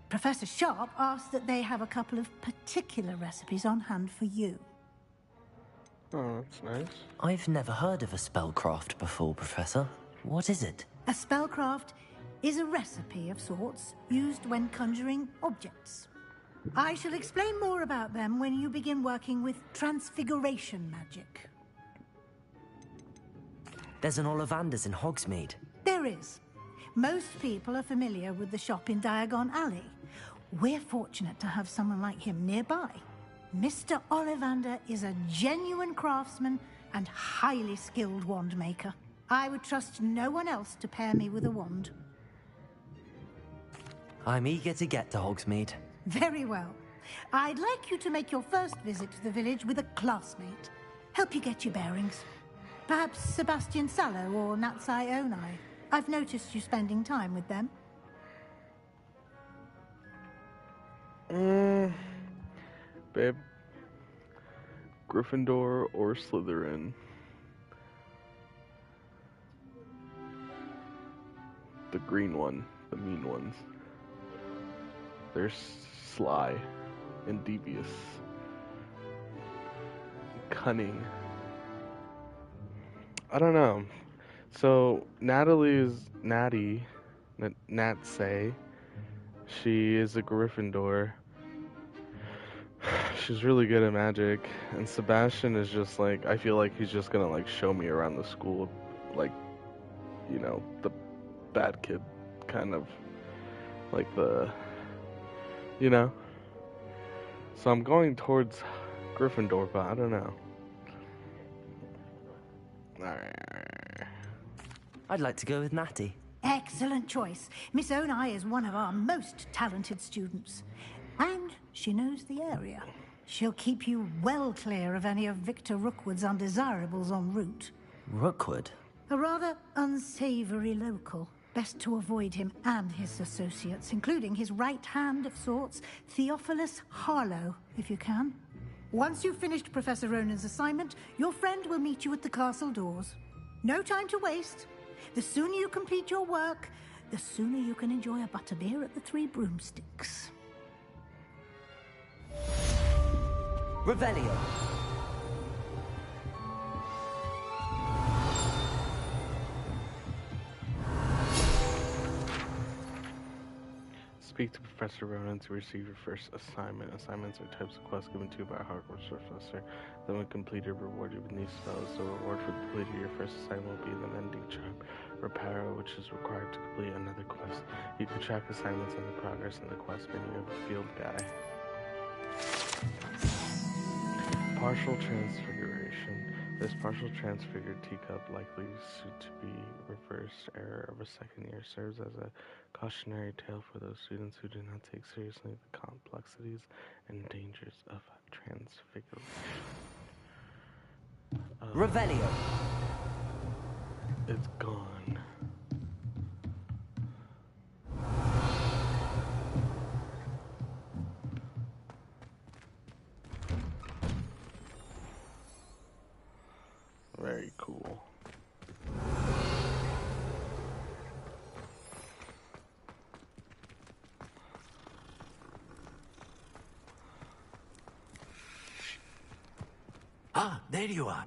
Professor Sharp asked that they have a couple of particular recipes on hand for you. Oh, that's nice. I've never heard of a spellcraft before, Professor. What is it? A spellcraft is a recipe of sorts used when conjuring objects. I shall explain more about them when you begin working with transfiguration magic. There's an Ollivander's in Hogsmeade. There is. Most people are familiar with the shop in Diagon Alley. We're fortunate to have someone like him nearby. Mr. Ollivander is a genuine craftsman and highly skilled wand maker. I would trust no one else to pair me with a wand. I'm eager to get to Hogsmeade. Very well. I'd like you to make your first visit to the village with a classmate. Help you get your bearings. Perhaps Sebastian Sallow or Natsai Onai. I've noticed you spending time with them. Babe. Gryffindor or Slytherin? The green one. The mean ones. They're sly and devious. Cunning. I don't know. So, Natty, Natsay, she is a Gryffindor. She's really good at magic. And Sebastian is just like, I feel like he's just gonna like show me around the school, like, you know, the bad kid kind of, like the, you know. So I'm going towards Gryffindor, but I don't know. I'd like to go with Natty. Excellent choice. Miss Onai is one of our most talented students. And she knows the area. She'll keep you well clear of any of Victor Rookwood's undesirables en route. Rookwood? A rather unsavory local. Best to avoid him and his associates, including his right hand of sorts, Theophilus Harlow, if you can. Once you've finished Professor Ronan's assignment, your friend will meet you at the castle doors. No time to waste. The sooner you complete your work, the sooner you can enjoy a butterbeer at the Three Broomsticks. Revelio. Speak to Professor Ronan to receive your first assignment. Assignments are types of quests given to you by a Hogwarts professor. Then when completed, rewarded with new spells. The reward for completing your first assignment will be the Mending Charm, Reparo, which is required to complete another quest. You can track assignments and the progress in the quest menu of the field guide. Partial transfiguration. This partial transfigured teacup, likely to be reversed error of a second year, serves as a cautionary tale for those students who do not take seriously the complexities and dangers of transfiguration. Revelio. It's gone. Very cool. Ah, there you are.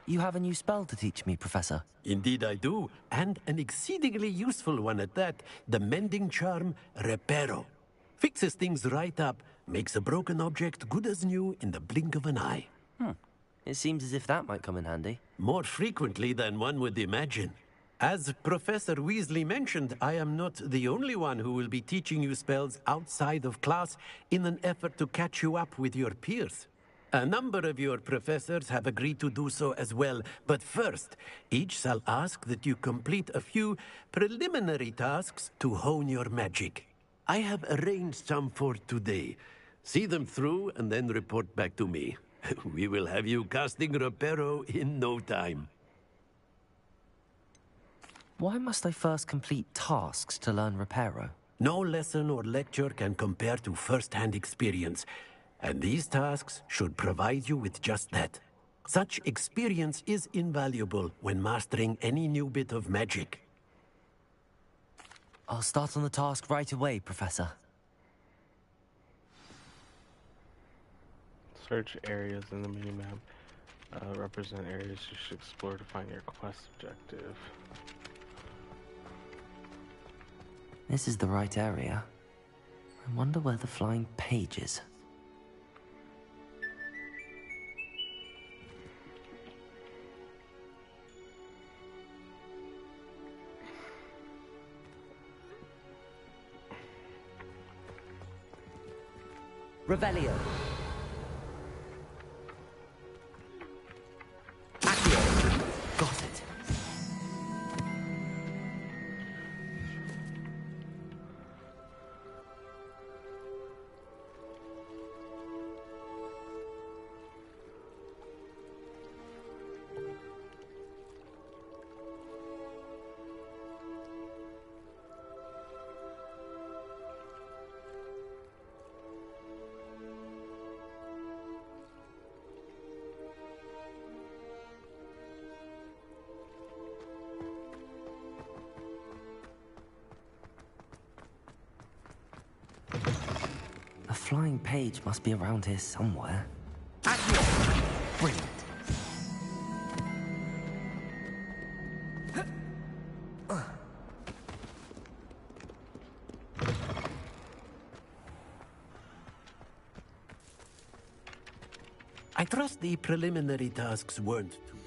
You have a new spell to teach me, Professor. Indeed I do, and an exceedingly useful one at that. The Mending Charm, Reparo. Fixes things right up, makes a broken object good as new in the blink of an eye. It seems as if that might come in handy. More frequently than one would imagine. As Professor Weasley mentioned, I am not the only one who will be teaching you spells outside of class in an effort to catch you up with your peers. A number of your professors have agreed to do so as well, but first, each shall ask that you complete a few preliminary tasks to hone your magic. I have arranged some for today. See them through and then report back to me. We will have you casting Reparo in no time. Why must I first complete tasks to learn Reparo? No lesson or lecture can compare to first-hand experience, and these tasks should provide you with just that. Such experience is invaluable when mastering any new bit of magic. I'll start on the task right away, Professor. Search areas in the minimap. Represent areas you should explore to find your quest objective. This is the right area. I wonder where the flying page is. Revelio. Accio. Got it. flying page must be around here somewhere. Brilliant. I trust the preliminary tasks weren't too...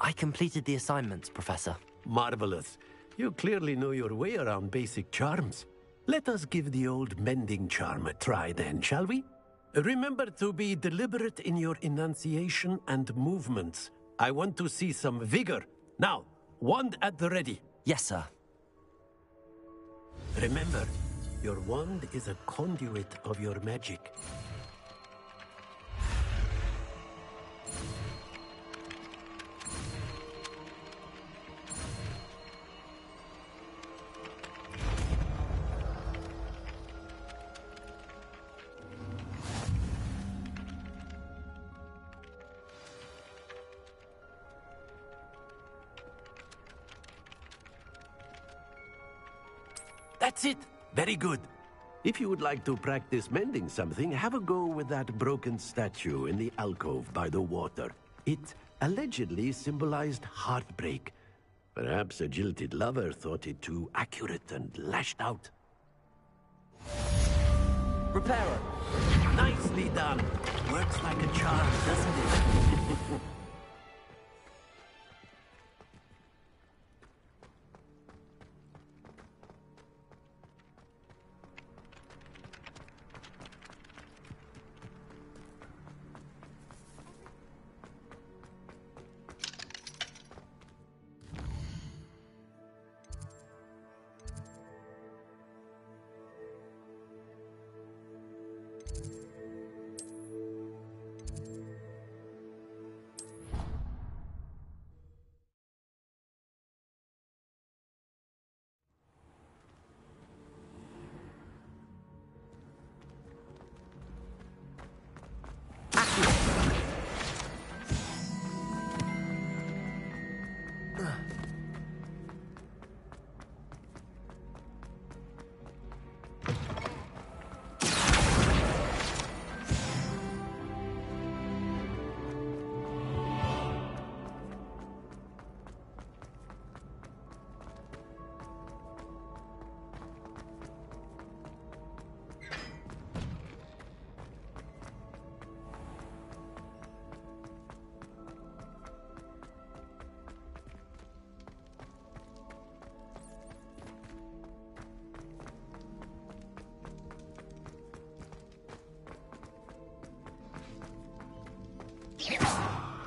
I completed the assignments, Professor. Marvelous. You clearly know your way around basic charms. Let us give the old mending charm a try then, shall we? Remember to be deliberate in your enunciation and movements. I want to see some vigor. Now, wand at the ready. Yes, sir. Remember, your wand is a conduit of your magic. That's it. Very good. If you would like to practice mending something, have a go with that broken statue in the alcove by the water. It allegedly symbolized heartbreak. Perhaps a jilted lover thought it too accurate and lashed out. Repairer. Nicely done. Works like a charm, doesn't it?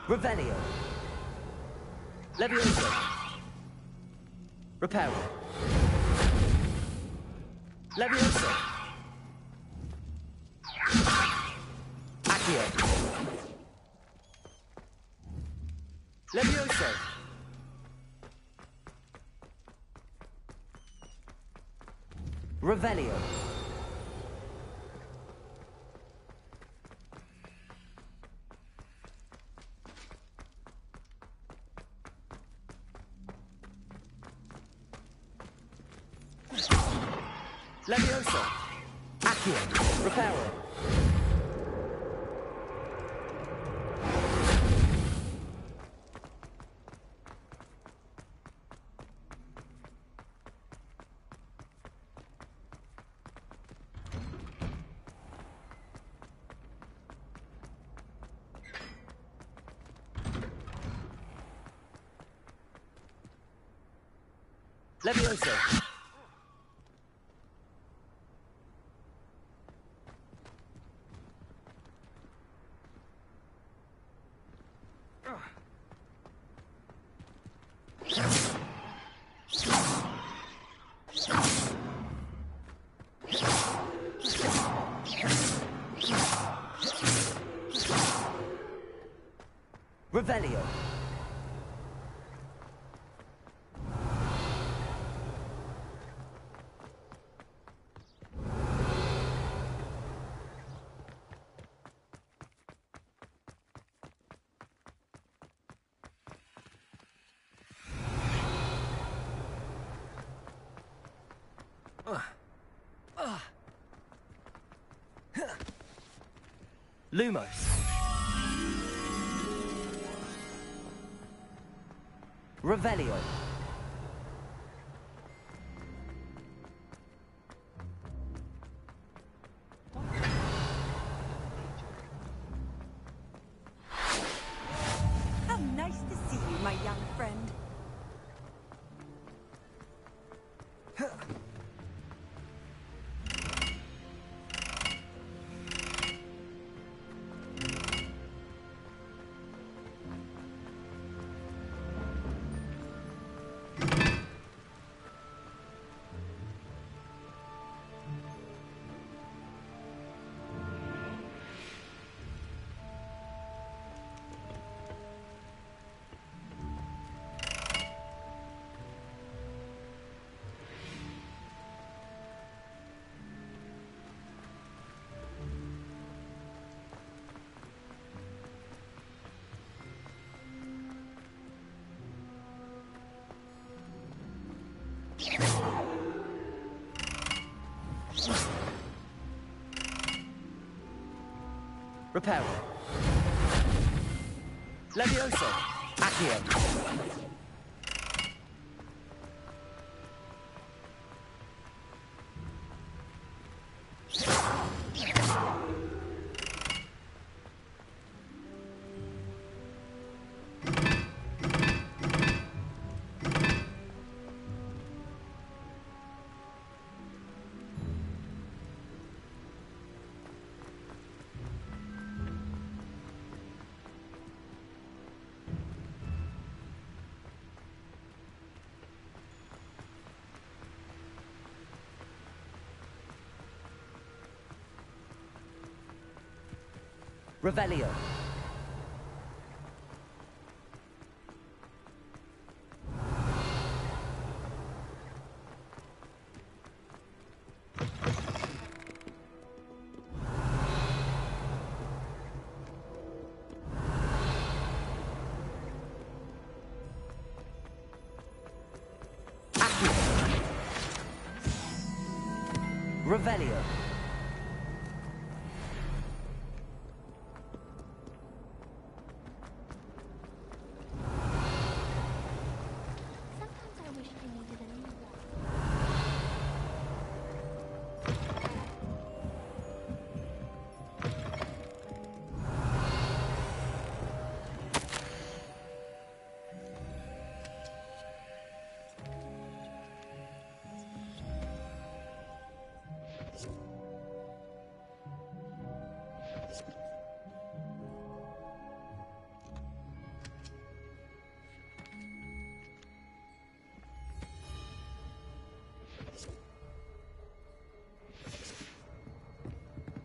Revelio. Levioso. Reparo. Levioso. Accio. Levioso. Revelio. Levioso. Accio. Reparo. Levioso. Revelio. Lumos. Revelio. How nice to see you, my young friend. Reparo. Levioso. Accio. Revelio. Revelio. Sometimes I wish I needed a new one.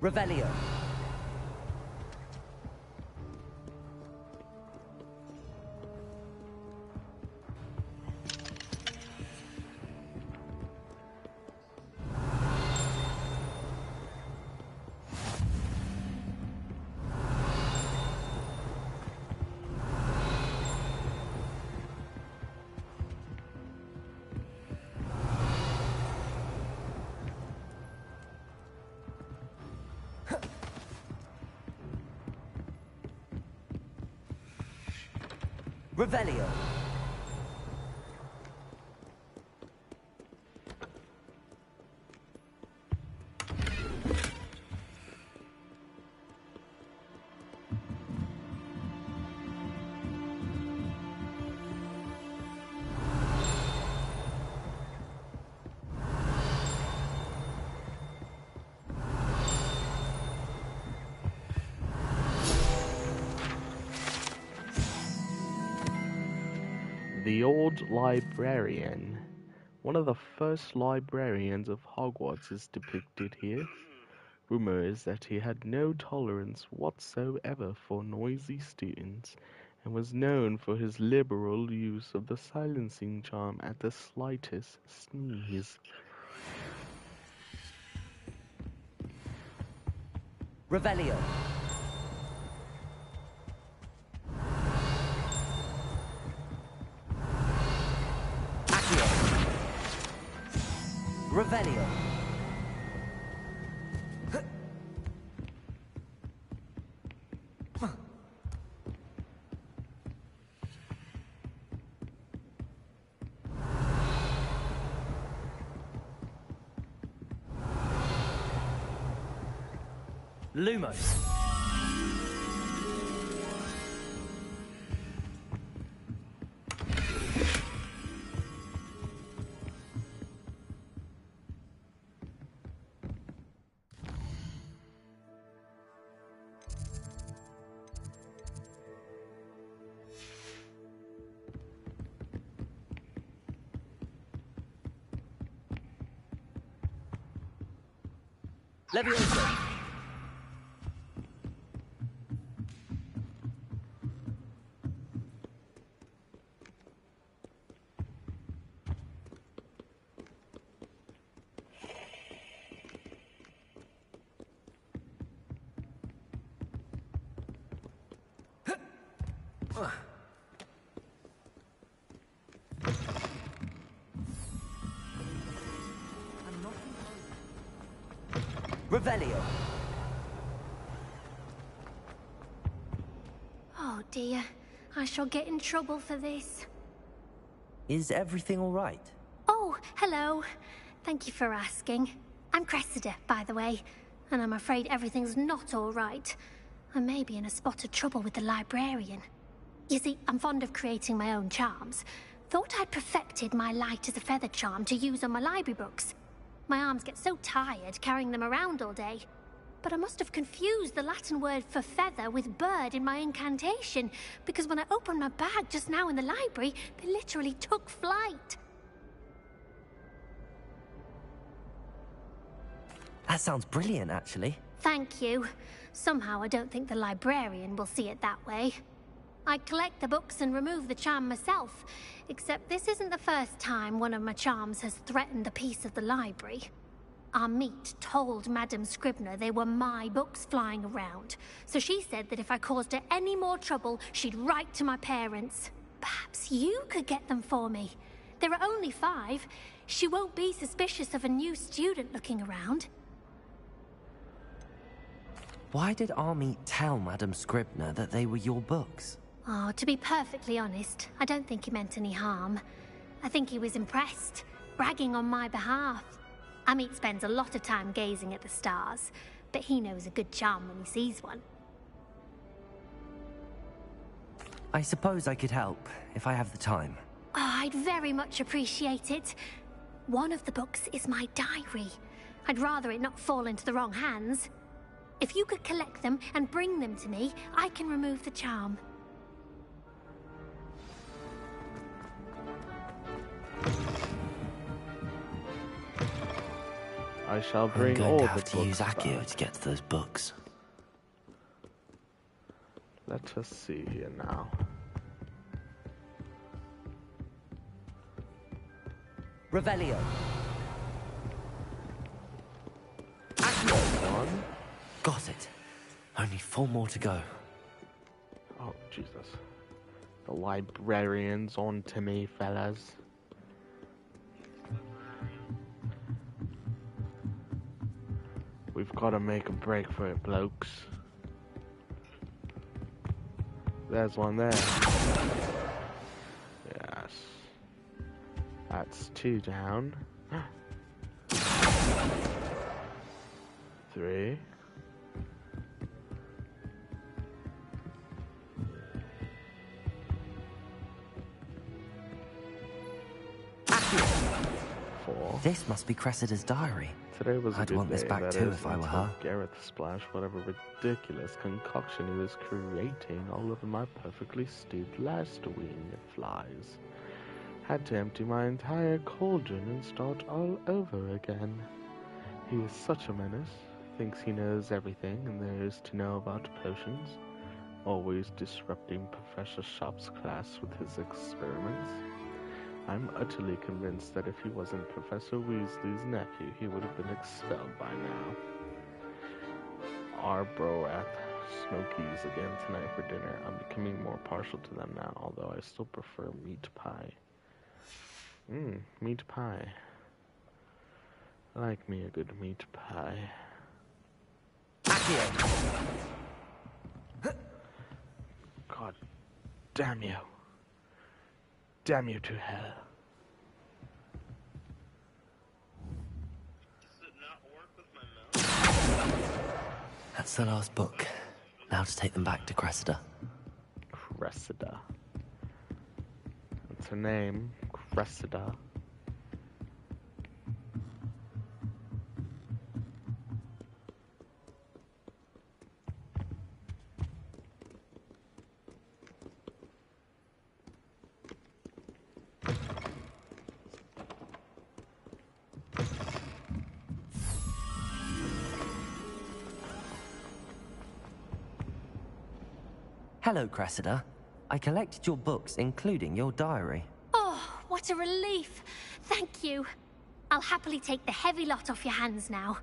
Revelio. Revelio. The Old Librarian. One of the first librarians of Hogwarts is depicted here. Rumor is that he had no tolerance whatsoever for noisy students, and was known for his liberal use of the silencing charm at the slightest sneeze. Revelio. Revelio. Lumos. Levioso. Revelio. Oh dear, I shall get in trouble for this. Is everything all right? Oh, hello. Thank you for asking. I'm Cressida, by the way, and I'm afraid everything's not all right. I may be in a spot of trouble with the librarian. You see, I'm fond of creating my own charms. Thought I'd perfected my light as a feather charm to use on my library books. My arms get so tired carrying them around all day. But I must have confused the Latin word for feather with bird in my incantation, because when I opened my bag just now in the library, they literally took flight. That sounds brilliant, actually. Thank you. Somehow I don't think the librarian will see it that way. I collect the books and remove the charm myself, except this isn't the first time one of my charms has threatened the peace of the library. Our meet told Madame Scribner they were my books flying around, so she said that if I caused her any more trouble, she'd write to my parents. Perhaps you could get them for me. There are only 5. She won't be suspicious of a new student looking around. Why did Army tell Madame Scribner that they were your books? Oh, to be perfectly honest, I don't think he meant any harm. I think he was impressed, bragging on my behalf. Amit spends a lot of time gazing at the stars, but he knows a good charm when he sees one. I suppose I could help, if I have the time. Oh, I'd very much appreciate it. One of the books is my diary. I'd rather it not fall into the wrong hands. If you could collect them and bring them to me, I can remove the charm. I shall I'm bring going all to the have to books use Accio back. to get to those books. Let us see here now. Revelio. One. Got it. Only 4 more to go. Oh, Jesus. The librarian's on to me, fellas. We've got to make a break for it, blokes. There's one there. That's 2 down. 3. This must be Cressida's diary. Today was a I'd good want this day, back that too is, if I were until her. Gareth splashed whatever ridiculous concoction he was creating all over my perfectly stewed last wing of flies. Had to empty my entire cauldron and start all over again. He is such a menace, thinks he knows everything and there is to know about potions, always disrupting Professor Shop's class with his experiments. I'm utterly convinced that if he wasn't Professor Weasley's nephew, he would have been expelled by now. Our Broath Smokies again tonight for dinner. I'm becoming more partial to them now, although I still prefer meat pie. Meat pie. I like me a good meat pie. God damn you. Damn you to hell. That's the last book. Now to take them back to Cressida. Cressida. That's her name. Cressida. Hello, Cressida. I collected your books, including your diary. Oh, what a relief. Thank you. I'll happily take the heavy lot off your hands now.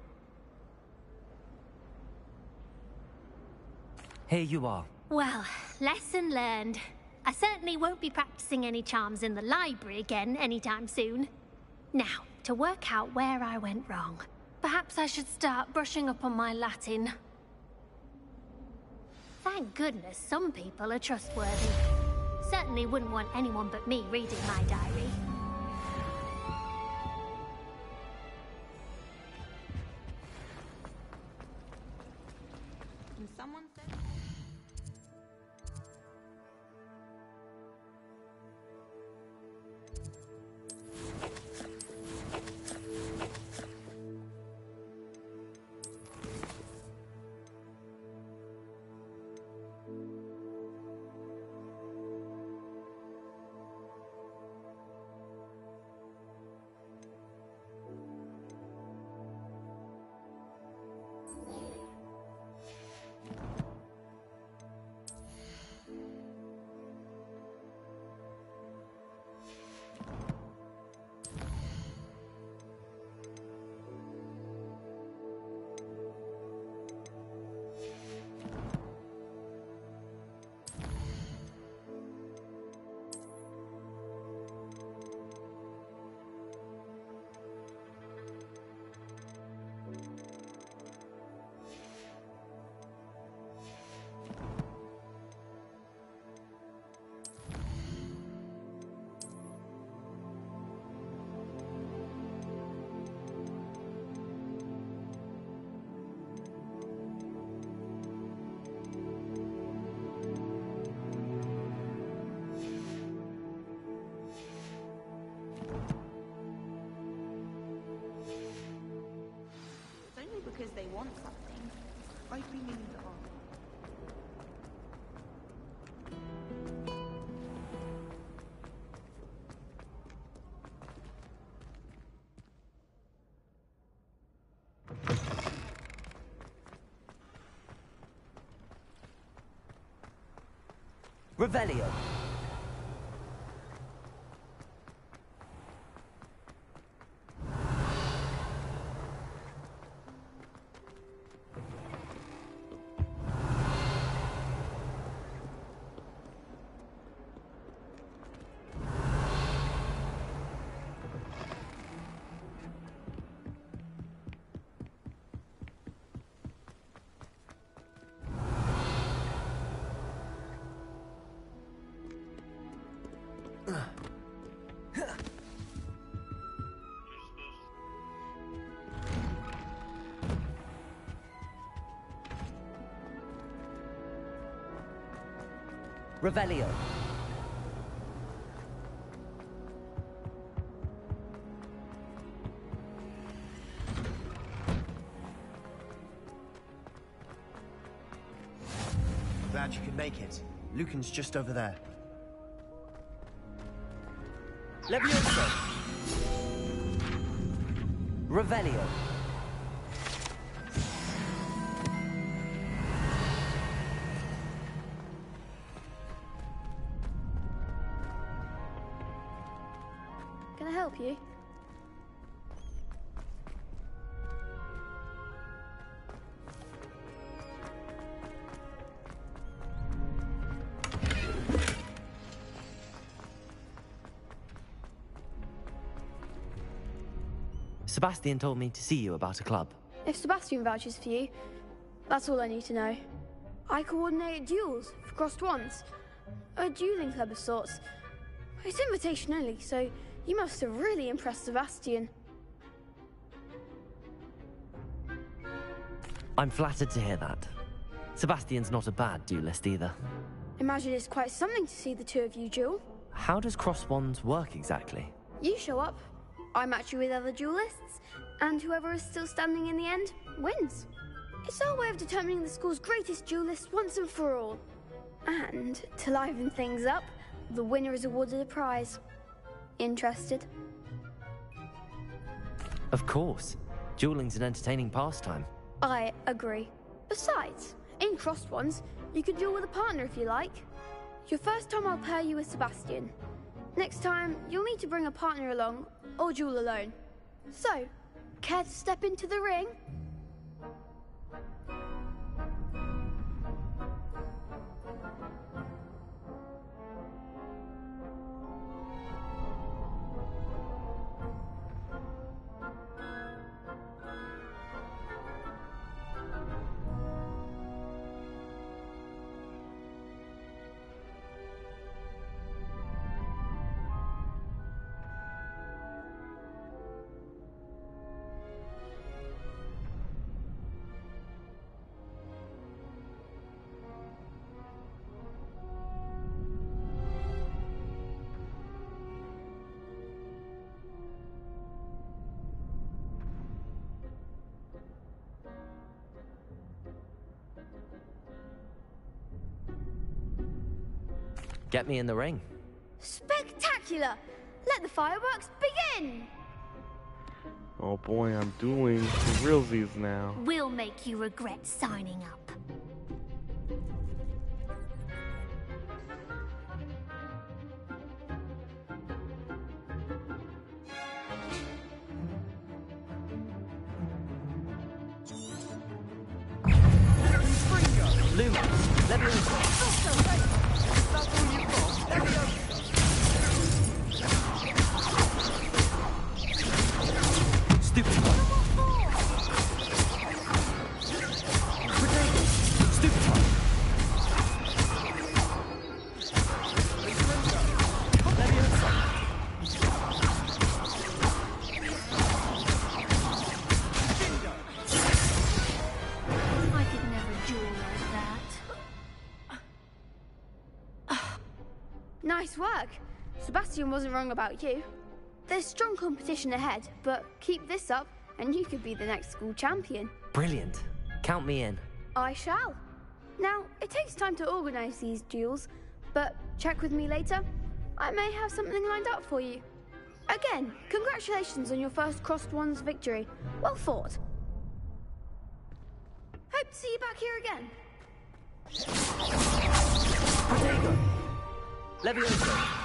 Here you are. Well, lesson learned. I certainly won't be practicing any charms in the library again anytime soon. Now, to work out where I went wrong. Perhaps I should start brushing up on my Latin. Thank goodness some people are trustworthy. Certainly wouldn't want anyone but me reading my diary. And someone said... because they want something. I've been meaning to ask. Revelio. Revelio. Glad you could make it. Lucan's just over there. Levioso. Revelio. Can I help you? Sebastian told me to see you about a club. If Sebastian vouches for you, that's all I need to know. I coordinate duels for crossed wands. A dueling club of sorts. It's invitation only, so you must have really impressed Sebastian. I'm flattered to hear that. Sebastian's not a bad duelist either. Imagine it's quite something to see the two of you duel. How does cross wands work exactly? You show up, I match you with other duelists, and whoever is still standing in the end wins. It's our way of determining the school's greatest duelist once and for all. And to liven things up, the winner is awarded a prize. Interested? Of course. Dueling's an entertaining pastime. I agree. Besides, in crossed ones, you can duel with a partner if you like. Your first time I'll pair you with Sebastian. Next time, you'll need to bring a partner along, or duel alone. So, care to step into the ring? Get me in the ring. Spectacular! Let the fireworks begin! Oh boy, I'm dueling for realsies now. We'll make you regret signing up. Luma, let me in. Stupid one. Stupid one. I could never duel like that. Nice work. Sebastian wasn't wrong about you. There's strong competition ahead, but keep this up and you could be the next school champion. Brilliant. Count me in. I shall. Now, it takes time to organize these duels, but check with me later. I may have something lined up for you. Again, congratulations on your first crossed wands victory. Well fought. Hope to see you back here again. Protego. Levioso.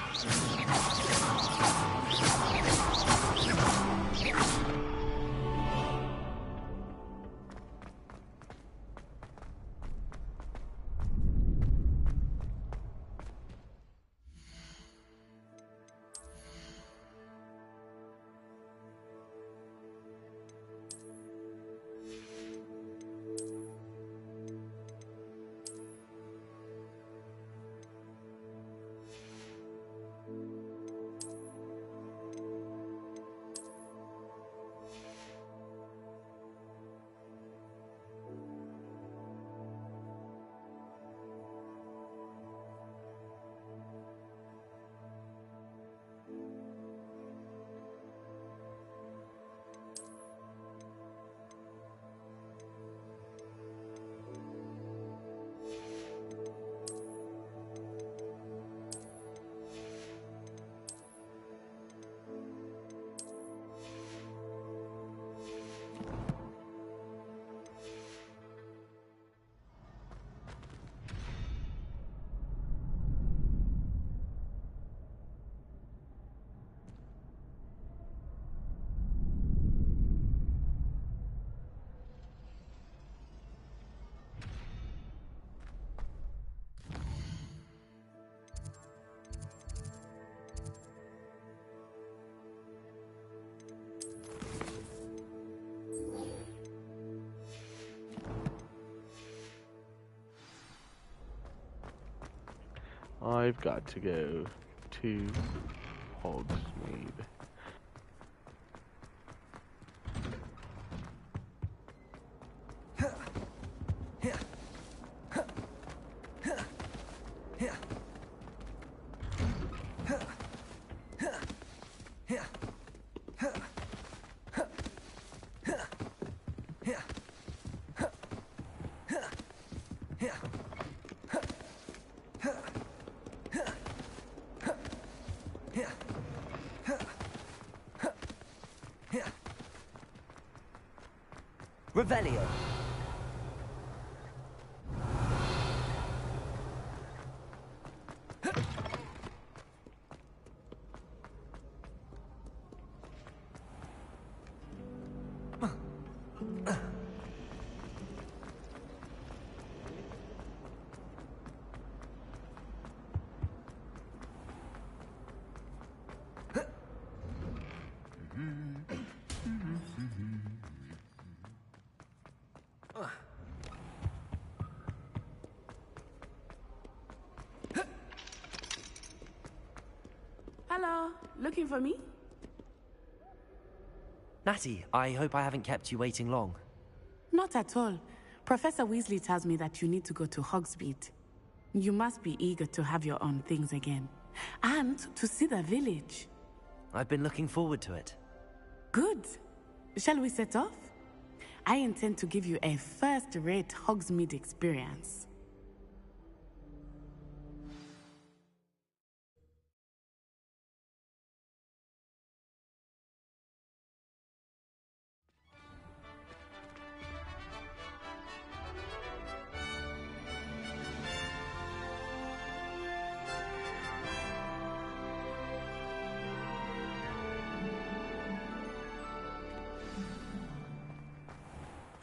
I've got to go to Hogsmeade. Revelio. Hello, looking for me? Natty, I hope I haven't kept you waiting long. Not at all. Professor Weasley tells me that you need to go to Hogsmeade. You must be eager to have your own things again. And to see the village. I've been looking forward to it. Good. Shall we set off? I intend to give you a first-rate Hogsmeade experience.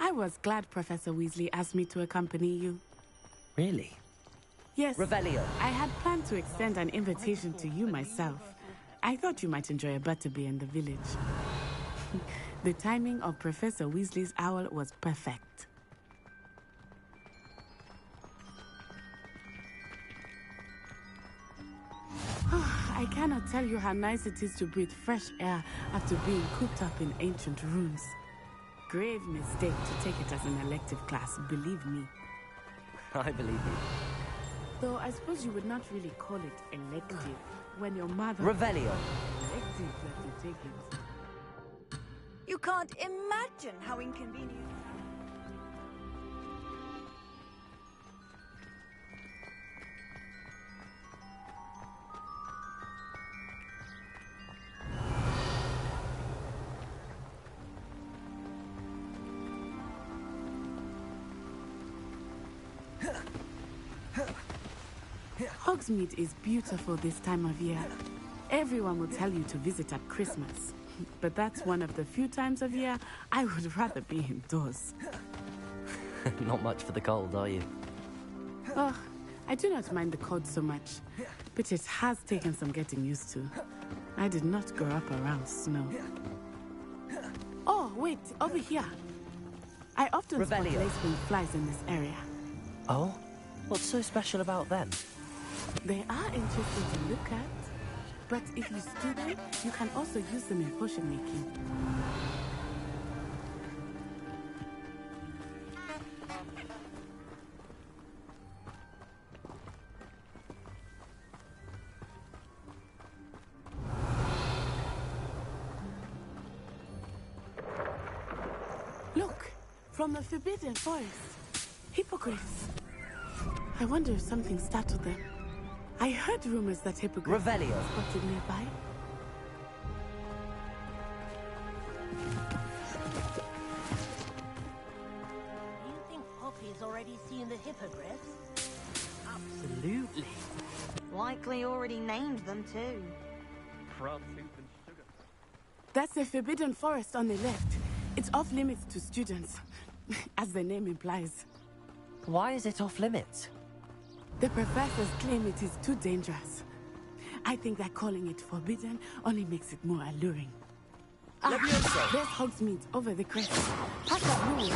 I was glad Professor Weasley asked me to accompany you. Really? Yes. Revelio. I had planned to extend an invitation to you myself. I thought you might enjoy a butterbeer in the village. The timing of Professor Weasley's owl was perfect. I cannot tell you how nice it is to breathe fresh air after being cooped up in ancient rooms. Grave mistake to take it as an elective class, believe me. I believe you. Though I suppose you would not really call it elective when your mother... Revelio. Elective that you take it. You can't imagine how inconvenient. Hogsmeade is beautiful this time of year. Everyone will tell you to visit at Christmas. But that's one of the few times of year I would rather be indoors. Not much for the cold, are you? Oh, I do not mind the cold so much, but it has taken some getting used to. I did not grow up around snow. Oh, wait, over here. I often spot lacewing flies in this area. Oh? What's so special about them? They are interesting to look at, but if you stew them, you can also use them in potion making. Look, from the Forbidden Forest. Hippogriffs. I wonder if something startled them. I heard rumors that hippogriffs were spotted nearby. You think Poppy's already seen the hippogriffs? Absolutely. Likely already named them too. Frog soup and sugar. That's the Forbidden Forest on the left. It's off limits to students, as the name implies. Why is it off limits? The professors claim it is too dangerous. I think that calling it forbidden only makes it more alluring. There's Hogsmeade over the crest. Pass that rule.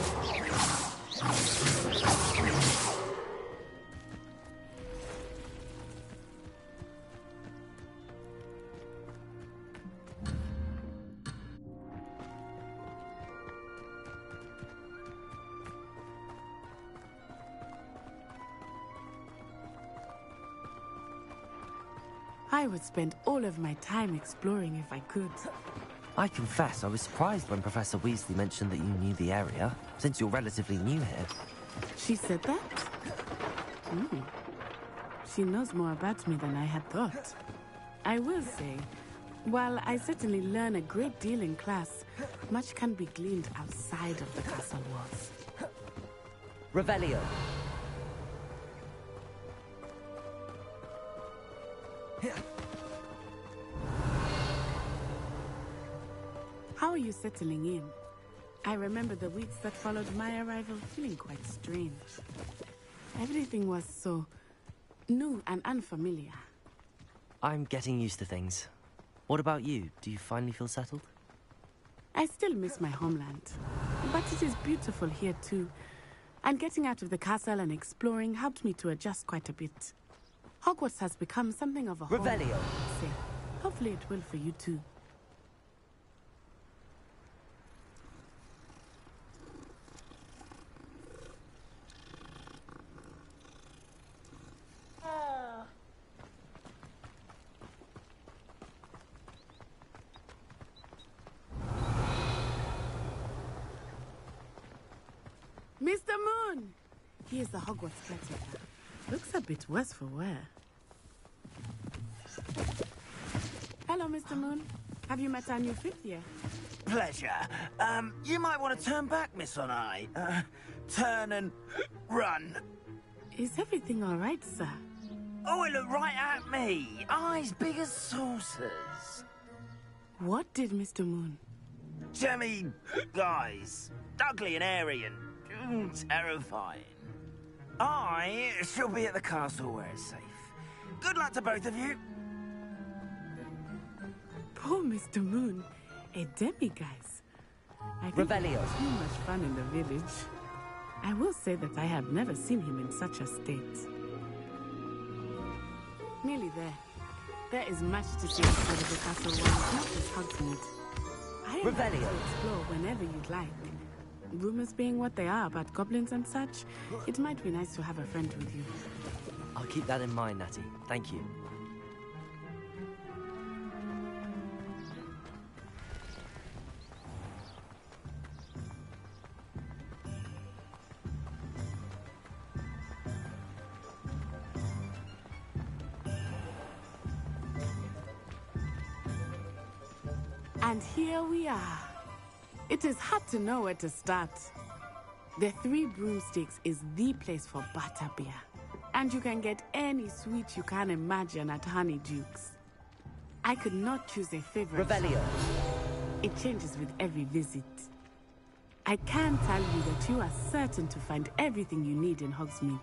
I would spend all of my time exploring if I could. I confess I was surprised when Professor Weasley mentioned that you knew the area, since you're relatively new here. She said that? She knows more about me than I had thought. I will say, while I certainly learn a great deal in class, much can be gleaned outside of the castle walls. Revelio. How are you settling in? I remember the weeks that followed my arrival feeling quite strange. Everything was so new and unfamiliar. I'm getting used to things. What about you? Do you finally feel settled? I still miss my homeland, but it is beautiful here too. And getting out of the castle and exploring helped me to adjust quite a bit. Hogwarts has become something of a home. Revelio. Say, hopefully it will for you too. Mr. Moon! He is the Hogwarts caretaker. Looks a bit worse for wear. Hello, Mr. Moon. Have you met our new fifth year? Pleasure. You might want to turn back, Miss Onai. Turn and run. Is everything all right, sir? Oh, it looked right at me. Eyes big as saucers. What did Mr. Moon? Jemmy, guys. Ugly and airy and terrifying. I shall be at the castle where it's safe. Good luck to both of you. Poor Mr. Moon. A demi-guise. I think he had too much fun in the village. I will say that I have never seen him in such a state. Nearly there. There is much to see outside of the castle walls, not just Hogsmeade. I am happy to explore whenever you'd like. Rumors being what they are about goblins and such, it might be nice to have a friend with you. I'll keep that in mind, Natty. Thank you. And here we are. It is hard to know where to start. The Three Broomsticks is the place for butterbeer. And you can get any sweet you can imagine at Honeyduke's. I could not choose a favorite. Revelio. It changes with every visit. I can tell you that you are certain to find everything you need in Hogsmeade.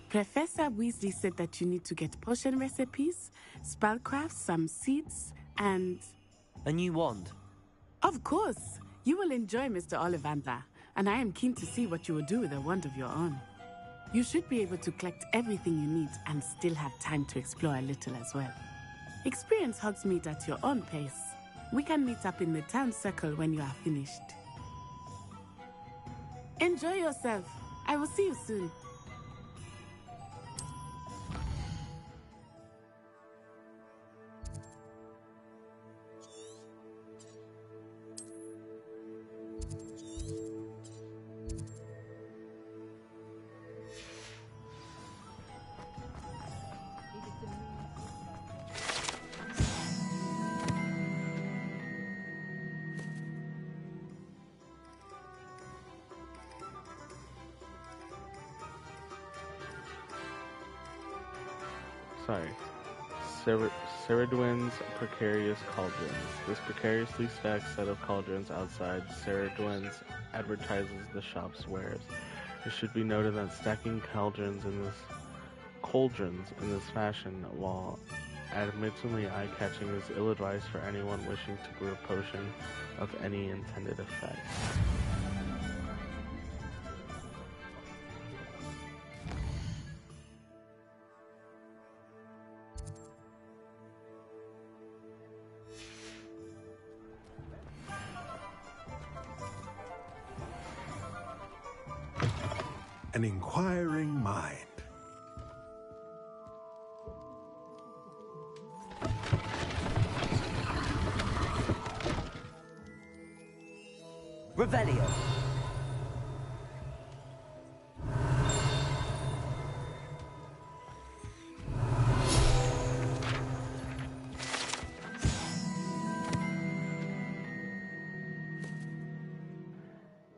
Professor Weasley said that you need to get potion recipes, spellcraft, some seeds, and... a new wand? Of course! You will enjoy Mr. Ollivander, and I am keen to see what you will do with a wand of your own. You should be able to collect everything you need and still have time to explore a little as well. Experience Hogsmeade at your own pace. We can meet up in the town circle when you are finished. Enjoy yourself. I will see you soon. Sorry. Ceridwen's precarious cauldrons. This precariously stacked set of cauldrons outside Ceridwen's advertises the shop's wares. It should be noted that stacking cauldrons in this fashion, while admittedly eye-catching, is ill-advised for anyone wishing to brew a potion of any intended effect. an inquiring mind. Revelio.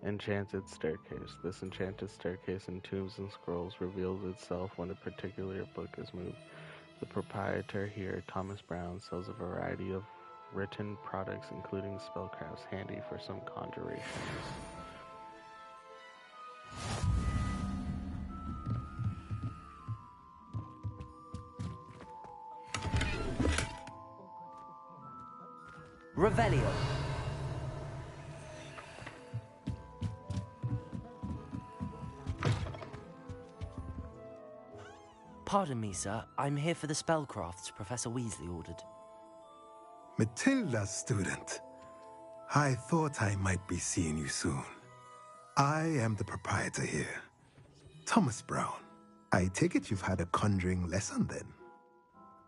Enchanted Staircase. This enchanted staircase in tombs and scrolls reveals itself when a particular book is moved. The proprietor here, Thomas Brown, sells a variety of written products, including spellcrafts, handy for some conjurations. Revelio. Pardon me, sir. I'm here for the spellcrafts Professor Weasley ordered. Matilda, student. I thought I might be seeing you soon. I am the proprietor here, Thomas Brown. I take it you've had a conjuring lesson then?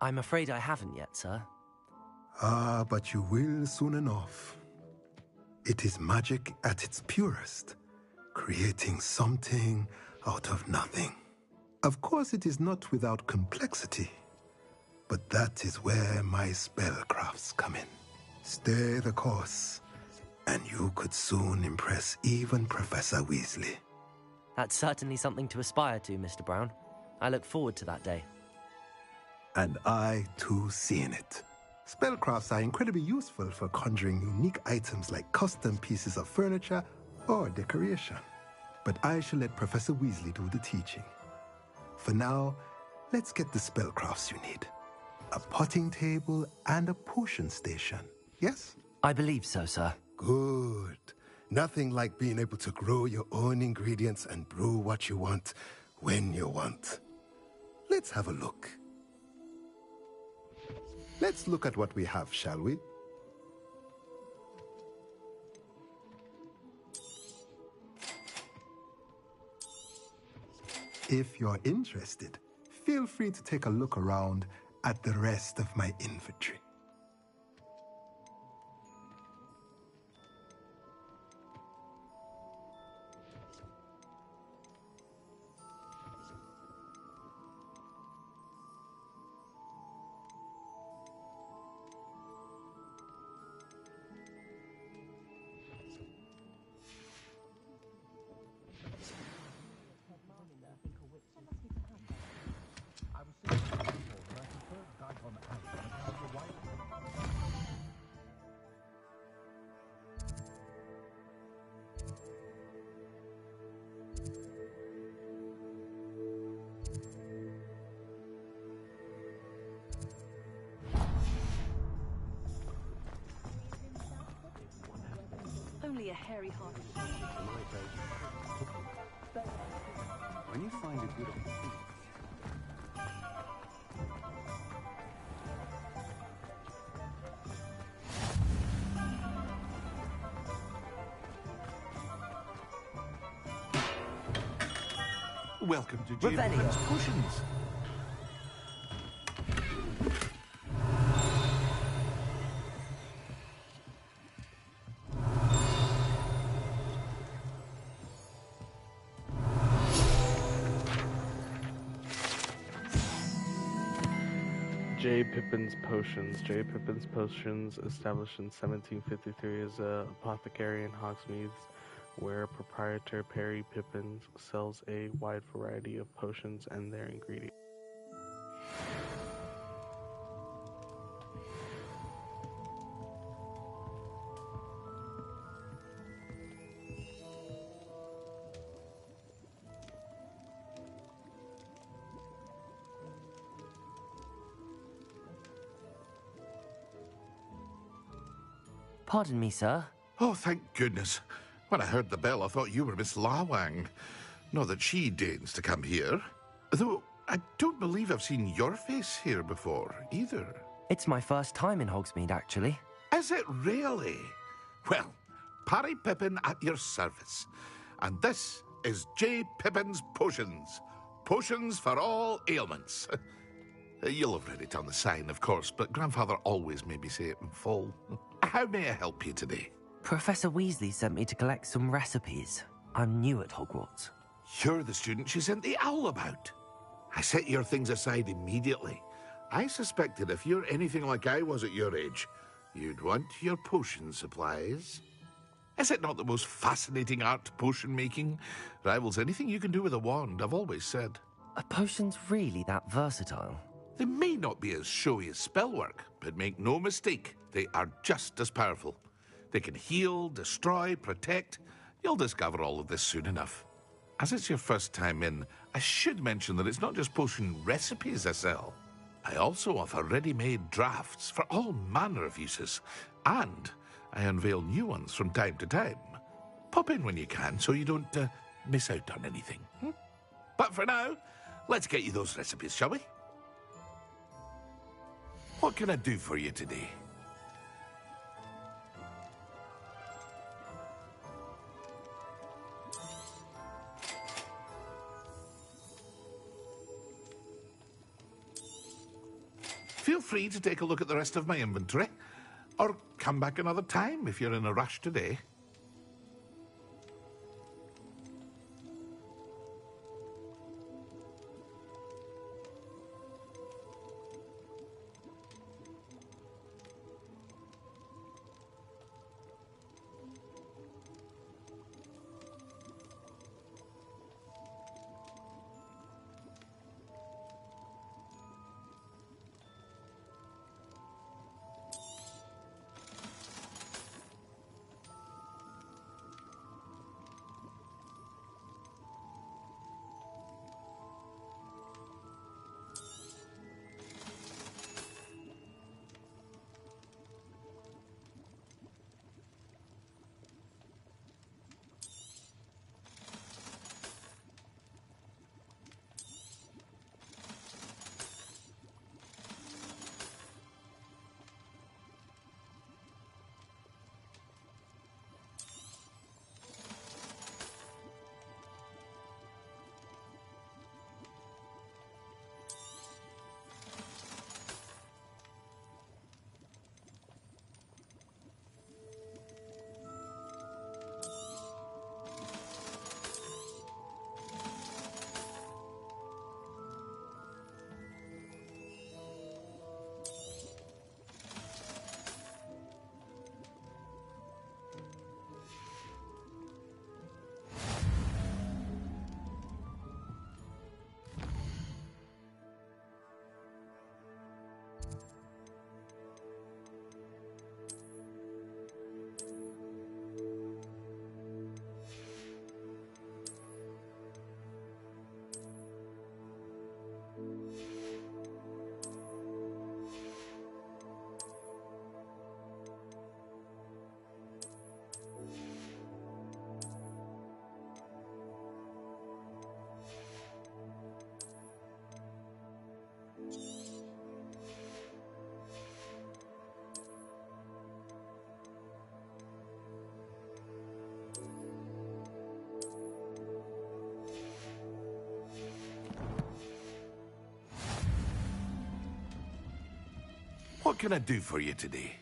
I'm afraid I haven't yet, sir. Ah, but you will soon enough. It is magic at its purest, creating something out of nothing. Of course, it is not without complexity, but that is where my spellcrafts come in. Stay the course, and you could soon impress even Professor Weasley. That's certainly something to aspire to, Mr. Brown. I look forward to that day. And I, too, seeing it. Spellcrafts are incredibly useful for conjuring unique items like custom pieces of furniture or decoration. But I shall let Professor Weasley do the teaching. For now, let's get the spellcrafts you need. A potting table and a potion station, yes? I believe so, sir. Good. Nothing like being able to grow your own ingredients and brew what you want when you want. Let's have a look. Let's look at what we have, shall we? If you're interested, feel free to take a look around at the rest of my inventory. Only a hairy-hearted. When you find a good opportunity. Welcome to Jim Prince Potions. J. Pippin's Potions. J. Pippin's Potions, established in 1753 as a apothecary in Hogsmeade, where proprietor Perry Pippin sells a wide variety of potions and their ingredients. Pardon me, sir. Oh, thank goodness. When I heard the bell, I thought you were Miss Lawang. Not that she deigns to come here. Though I don't believe I've seen your face here before, either. It's my first time in Hogsmeade, actually. Is it really? Well, Perry Pippin at your service. And this is J. Pippin's Potions. Potions for all ailments. You'll have read it on the sign, of course, but Grandfather always made me say it in full. How may I help you today? Professor Weasley sent me to collect some recipes. I'm new at Hogwarts. You're the student she sent the owl about. I set your things aside immediately. I suspected if you're anything like I was at your age, you'd want your potion supplies. Is it not the most fascinating art, potion making? Rivals anything you can do with a wand, I've always said. Are potions really that versatile? They may not be as showy as spellwork, but make no mistake, they are just as powerful. They can heal, destroy, protect. You'll discover all of this soon enough. As it's your first time in, I should mention that it's not just potion recipes I sell. I also offer ready-made drafts for all manner of uses, and I unveil new ones from time to time. Pop in when you can so you don't miss out on anything. But for now, let's get you those recipes, shall we? What can I do for you today? Feel free to take a look at the rest of my inventory, or come back another time if you're in a rush today. What can I do for you today?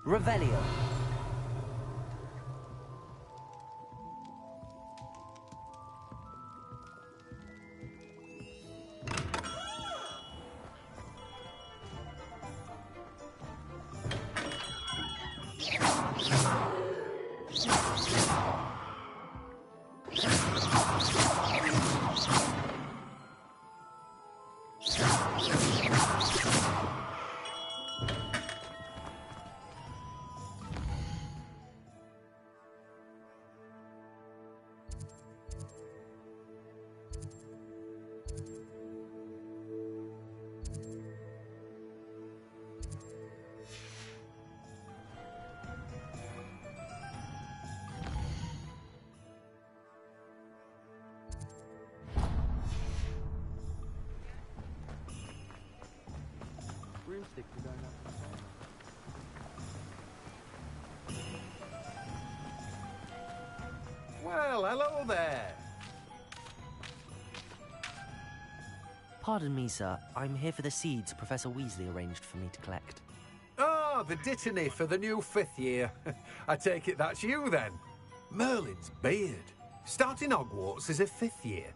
Revelio. broomstick for going up the stairs. Well, hello there. Pardon me, sir. I'm here for the seeds Professor Weasley arranged for me to collect. Oh, the dittany for the new 5th year. I take it that's you, then. Merlin's beard. Starting Hogwarts as a 5th year.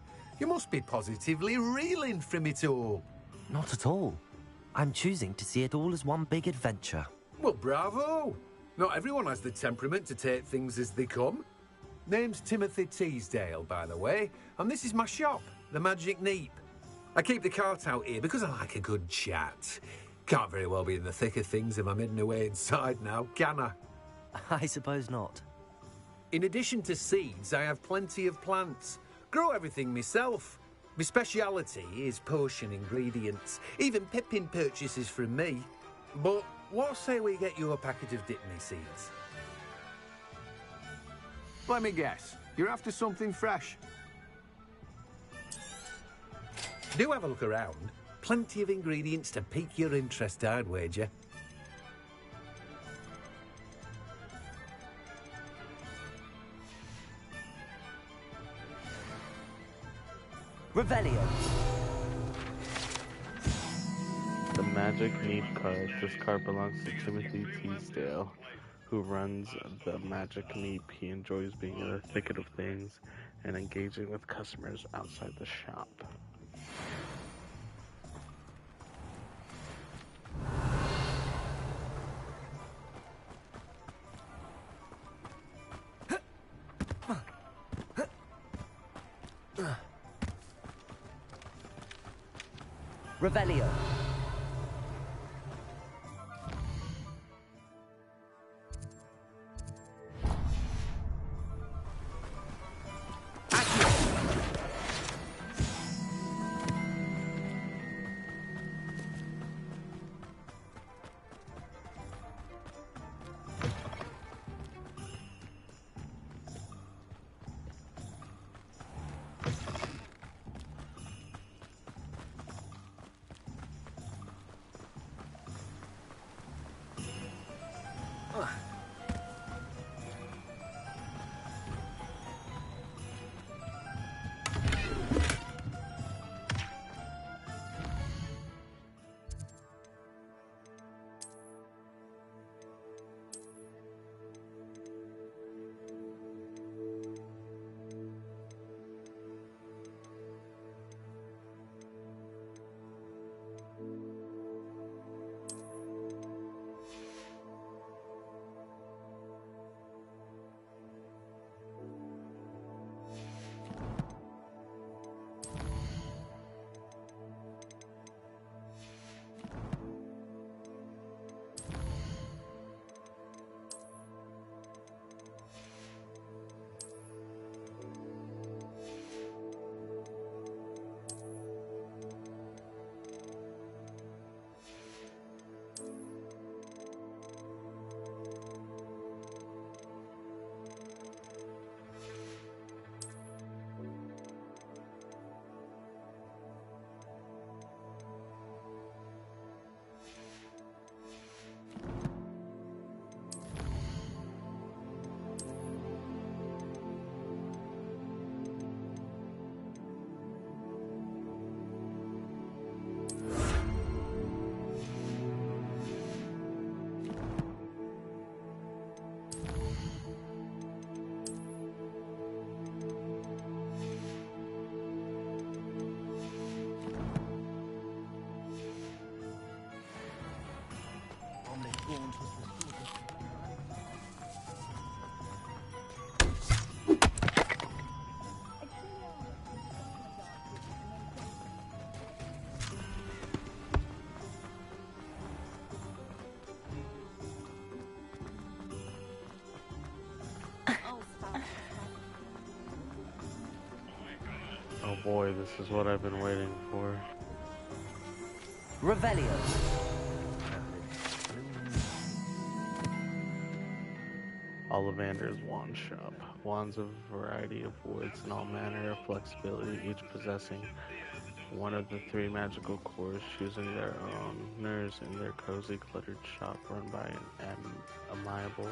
You must be positively reeling from it all. Not at all. I'm choosing to see it all as one big adventure. Well, bravo. Not everyone has the temperament to take things as they come. Name's Timothy Teasdale, by the way, and this is my shop, the Magic Neep. I keep the cart out here because I like a good chat. Can't very well be in the thick of things if I'm hidden away inside now, can I? I suppose not. In addition to seeds, I have plenty of plants. Grow everything myself. My speciality is potion ingredients. Even Pippin purchases from me. But what say we get you a packet of Dittany seeds? Let me guess. You're after something fresh. Do have a look around. Plenty of ingredients to pique your interest, I'd wager. Revelio. The Magic Neep card. This card belongs to Timothy Teasdale, who runs the Magic Neep. He enjoys being in the thicket of things and engaging with customers outside the shop. Revelio. Oh boy, this is what I've been waiting for. Revelio. Ollivander's Wand Shop. Wands of a variety of woods and all manner of flexibility, each possessing one of the three magical cores, choosing their owners in their cozy, cluttered shop run by an amiable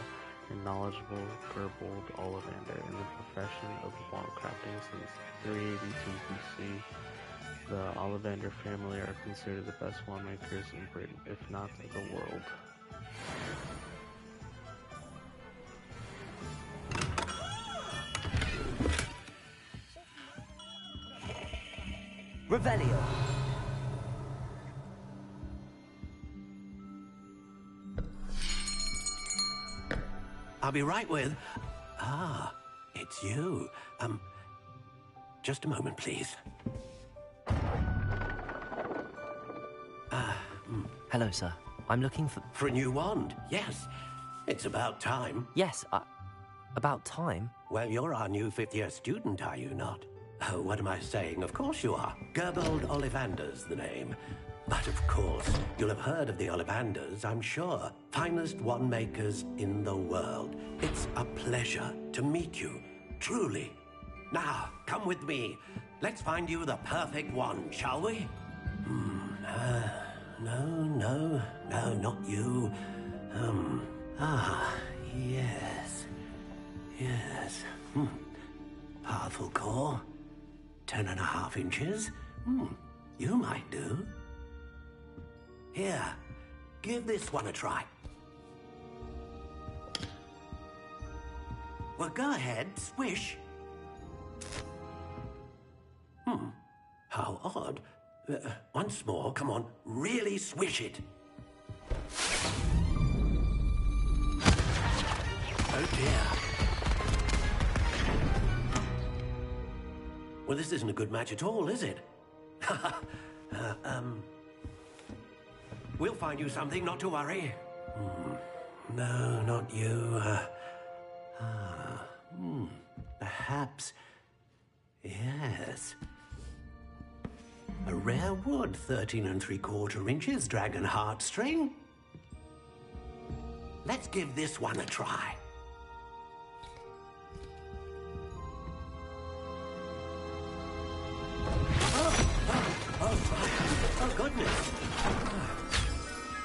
and knowledgeable Gerbold Ollivander in the profession of wand crafting since 382 BC. The Ollivander family are considered the best wand makers in Britain, if not the world. Revelio. I'll be right with... Ah, it's you. Just a moment, please. Hello, sir. I'm looking for... For a new wand, yes. It's about time. Yes, about time? Well, you're our new fifth-year student, are you not? Oh, what am I saying? Of course you are. Gerbold Ollivander's the name. But of course, you'll have heard of the Ollivanders, I'm sure. Finest wand makers in the world. It's a pleasure to meet you, truly. Now, come with me. Let's find you the perfect wand, shall we? No, not you. Yes. Powerful core. 10.5 inches. You might do. Here, give this one a try. Well, go ahead, swish. How odd. Once more, come on, really swish it. Oh dear. Well, this isn't a good match at all, is it? We'll find you something, not to worry. No, not you. Perhaps... Yes. A rare wood, 13 3/4 inches, dragon heartstring. Let's give this one a try. Oh, goodness.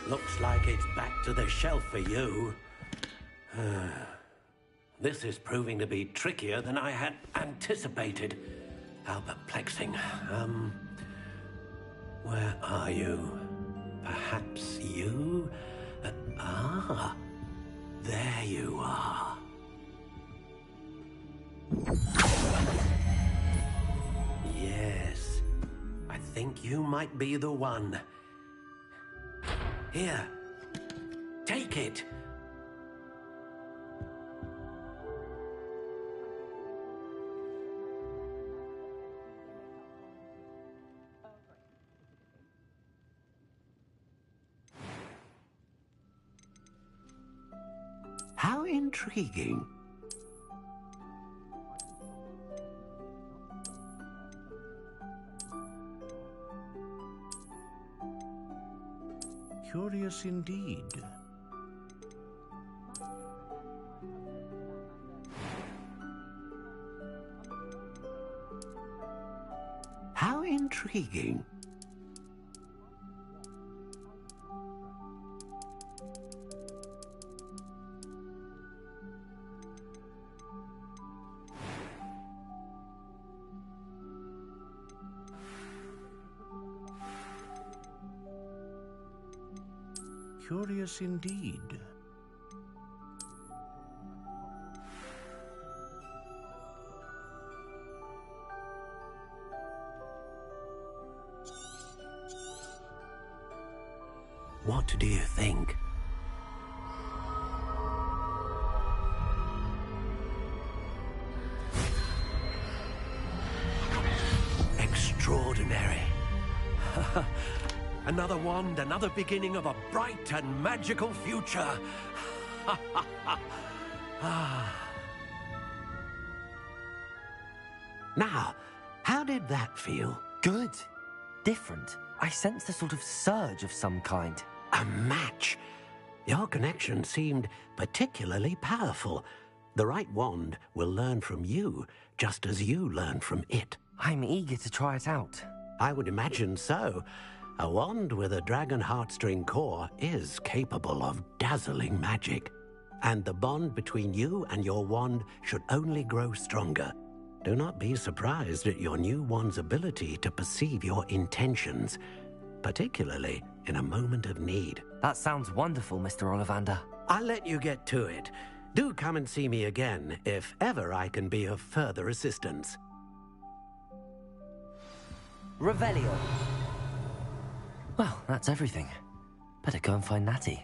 Looks like it's back to the shelf for you. This is proving to be trickier than I had anticipated. How perplexing. Where are you? Perhaps you? There you are. Yes, I think you might be the one. Here, take it. How intriguing. Curious indeed. How intriguing. Curious indeed. What do you think? Extraordinary. Another wand, another beginning of a bright and magical future. Now, how did that feel? Good. Different. I sensed a sort of surge of some kind. A match. Your connection seemed particularly powerful. The right wand will learn from you, just as you learn from it. I'm eager to try it out. I would imagine so. A wand with a dragon heartstring core is capable of dazzling magic. And the bond between you and your wand should only grow stronger. Do not be surprised at your new wand's ability to perceive your intentions, particularly in a moment of need. That sounds wonderful, Mr. Ollivander. I'll let you get to it. Do come and see me again if ever I can be of further assistance. Revelio. Well, that's everything. Better go and find Natty.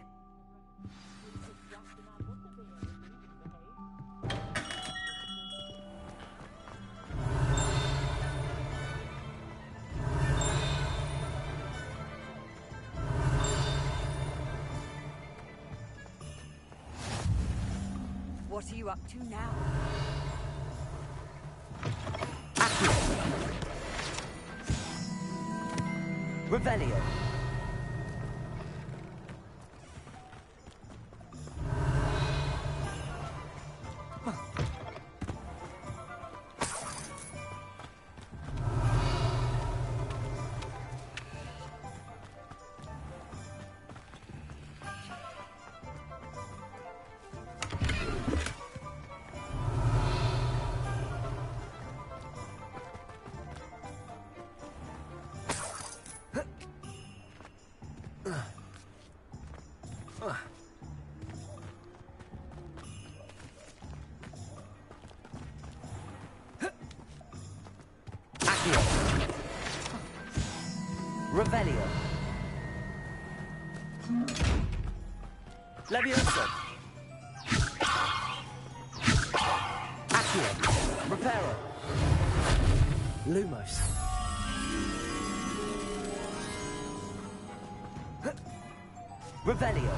What are you up to now? Revelio. Revelio. Levioso. Accio. Reparo. Lumos. Revelio.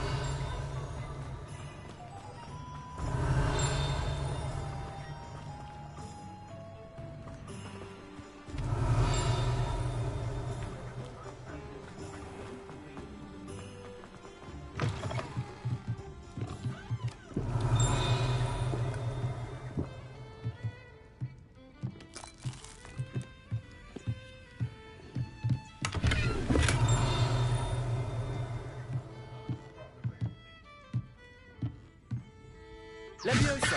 Levioso.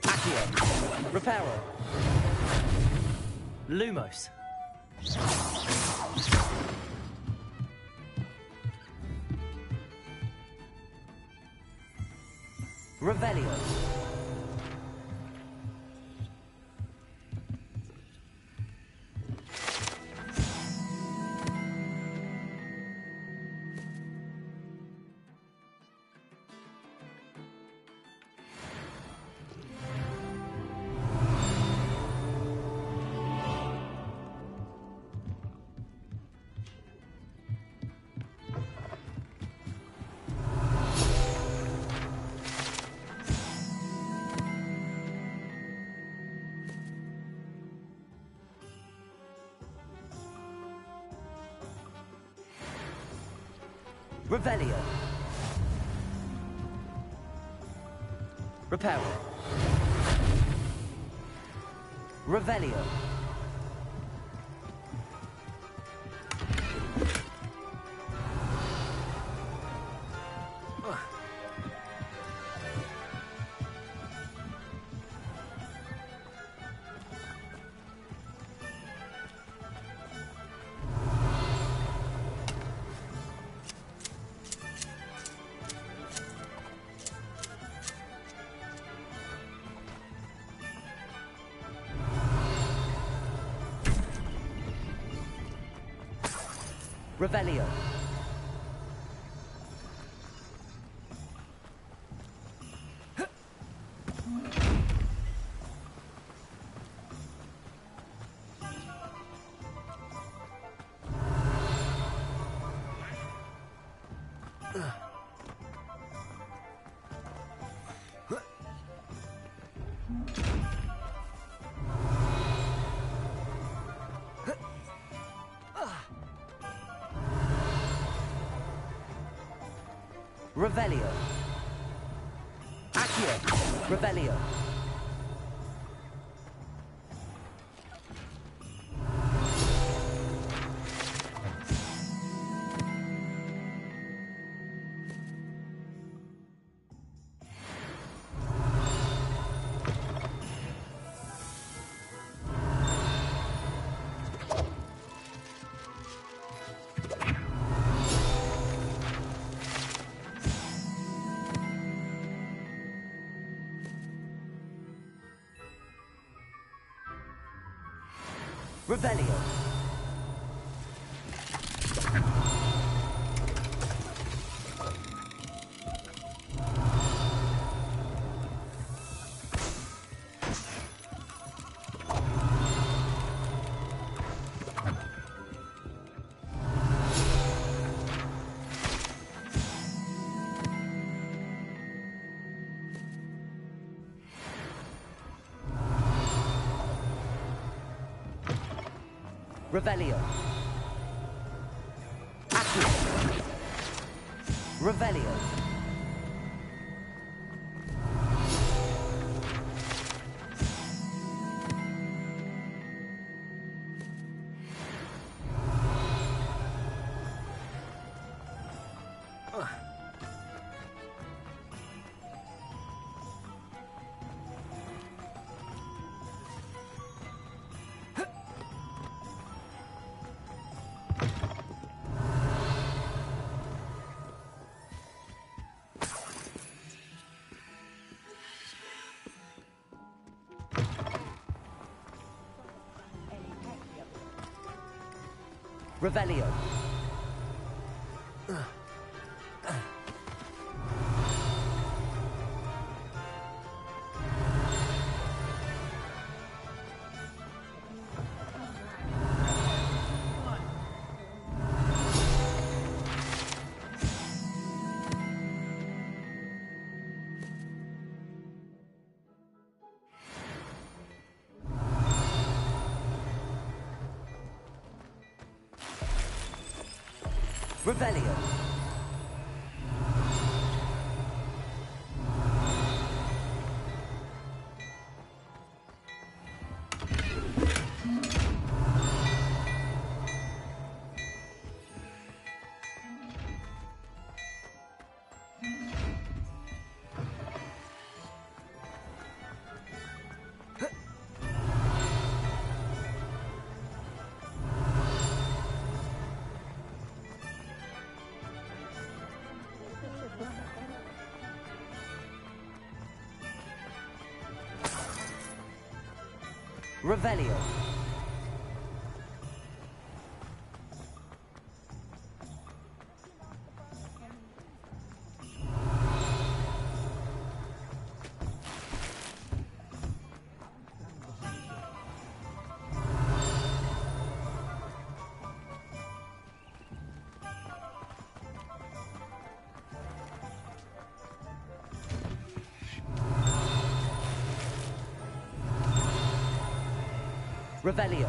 Accio. Reparo. Lumos. Revelio. Revelio. Reparo. Revelio. Revelio. Revelio. Accio. Revelio. Revelio. Revelio. Accio. Revelio. Revelio. Revelio. Revelio. Revelio.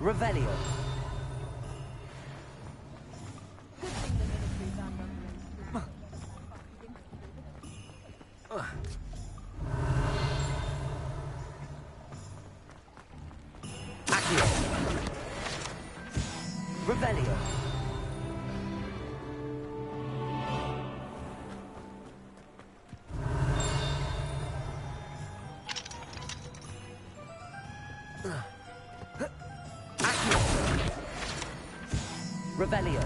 Revelio. Accio. Revelio. Revelio.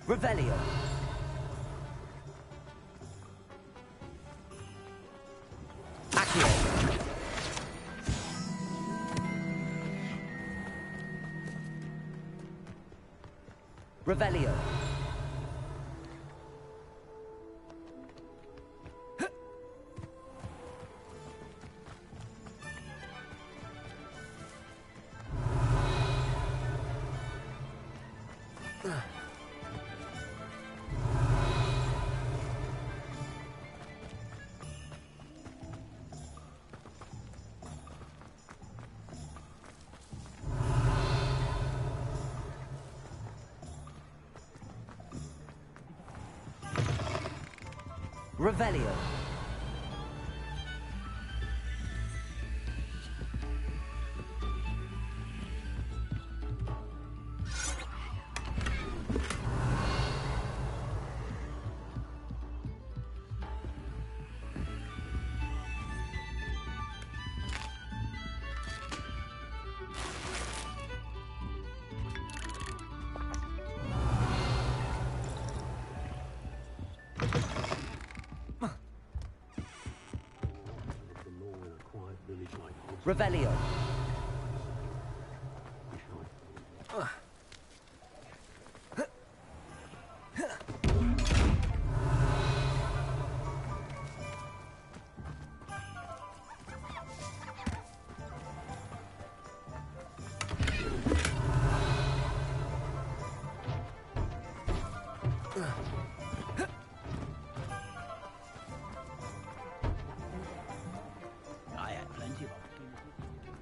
Revelio. Accio. Revelio. Revelio. Revelio. I had plenty of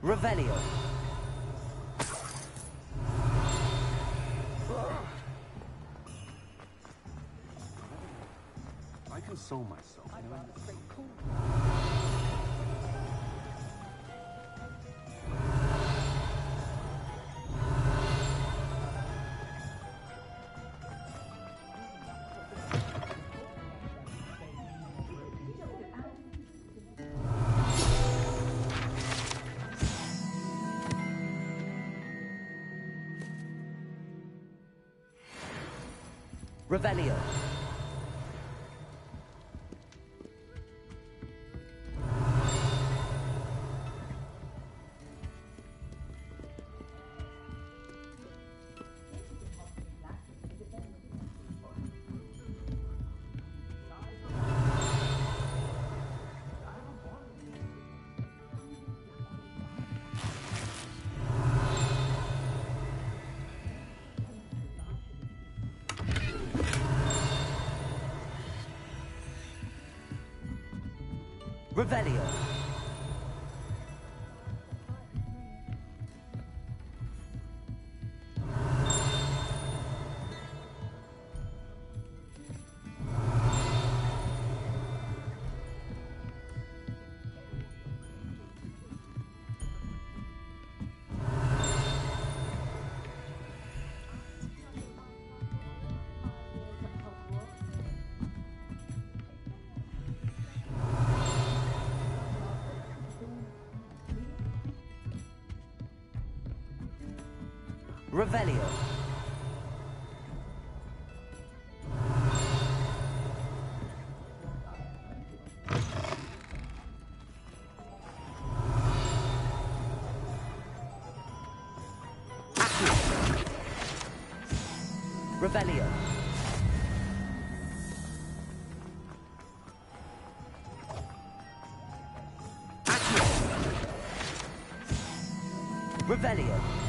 Revelio. I console myself knowing that Revelio. Revelio. Revelio. Revelio. Revelio.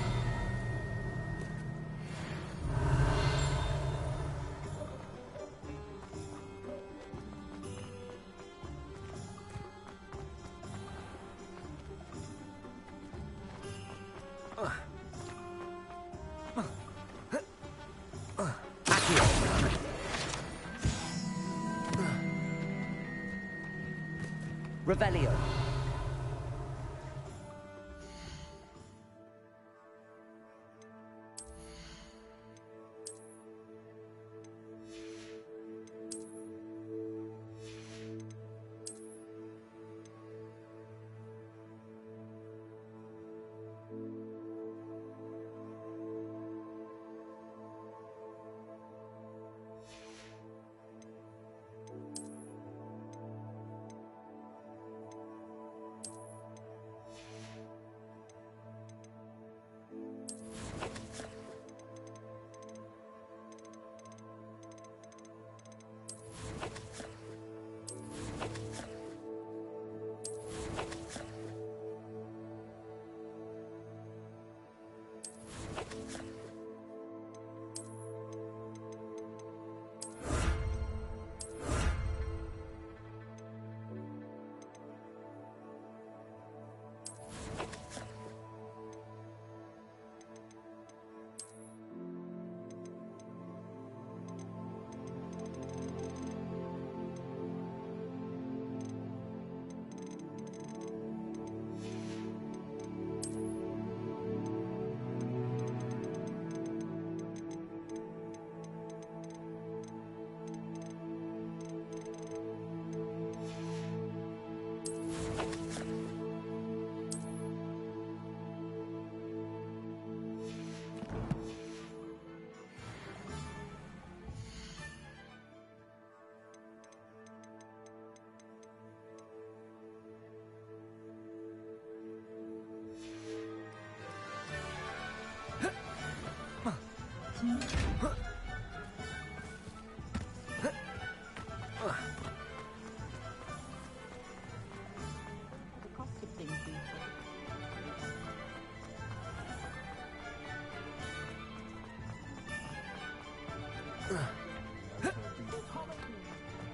Revelio.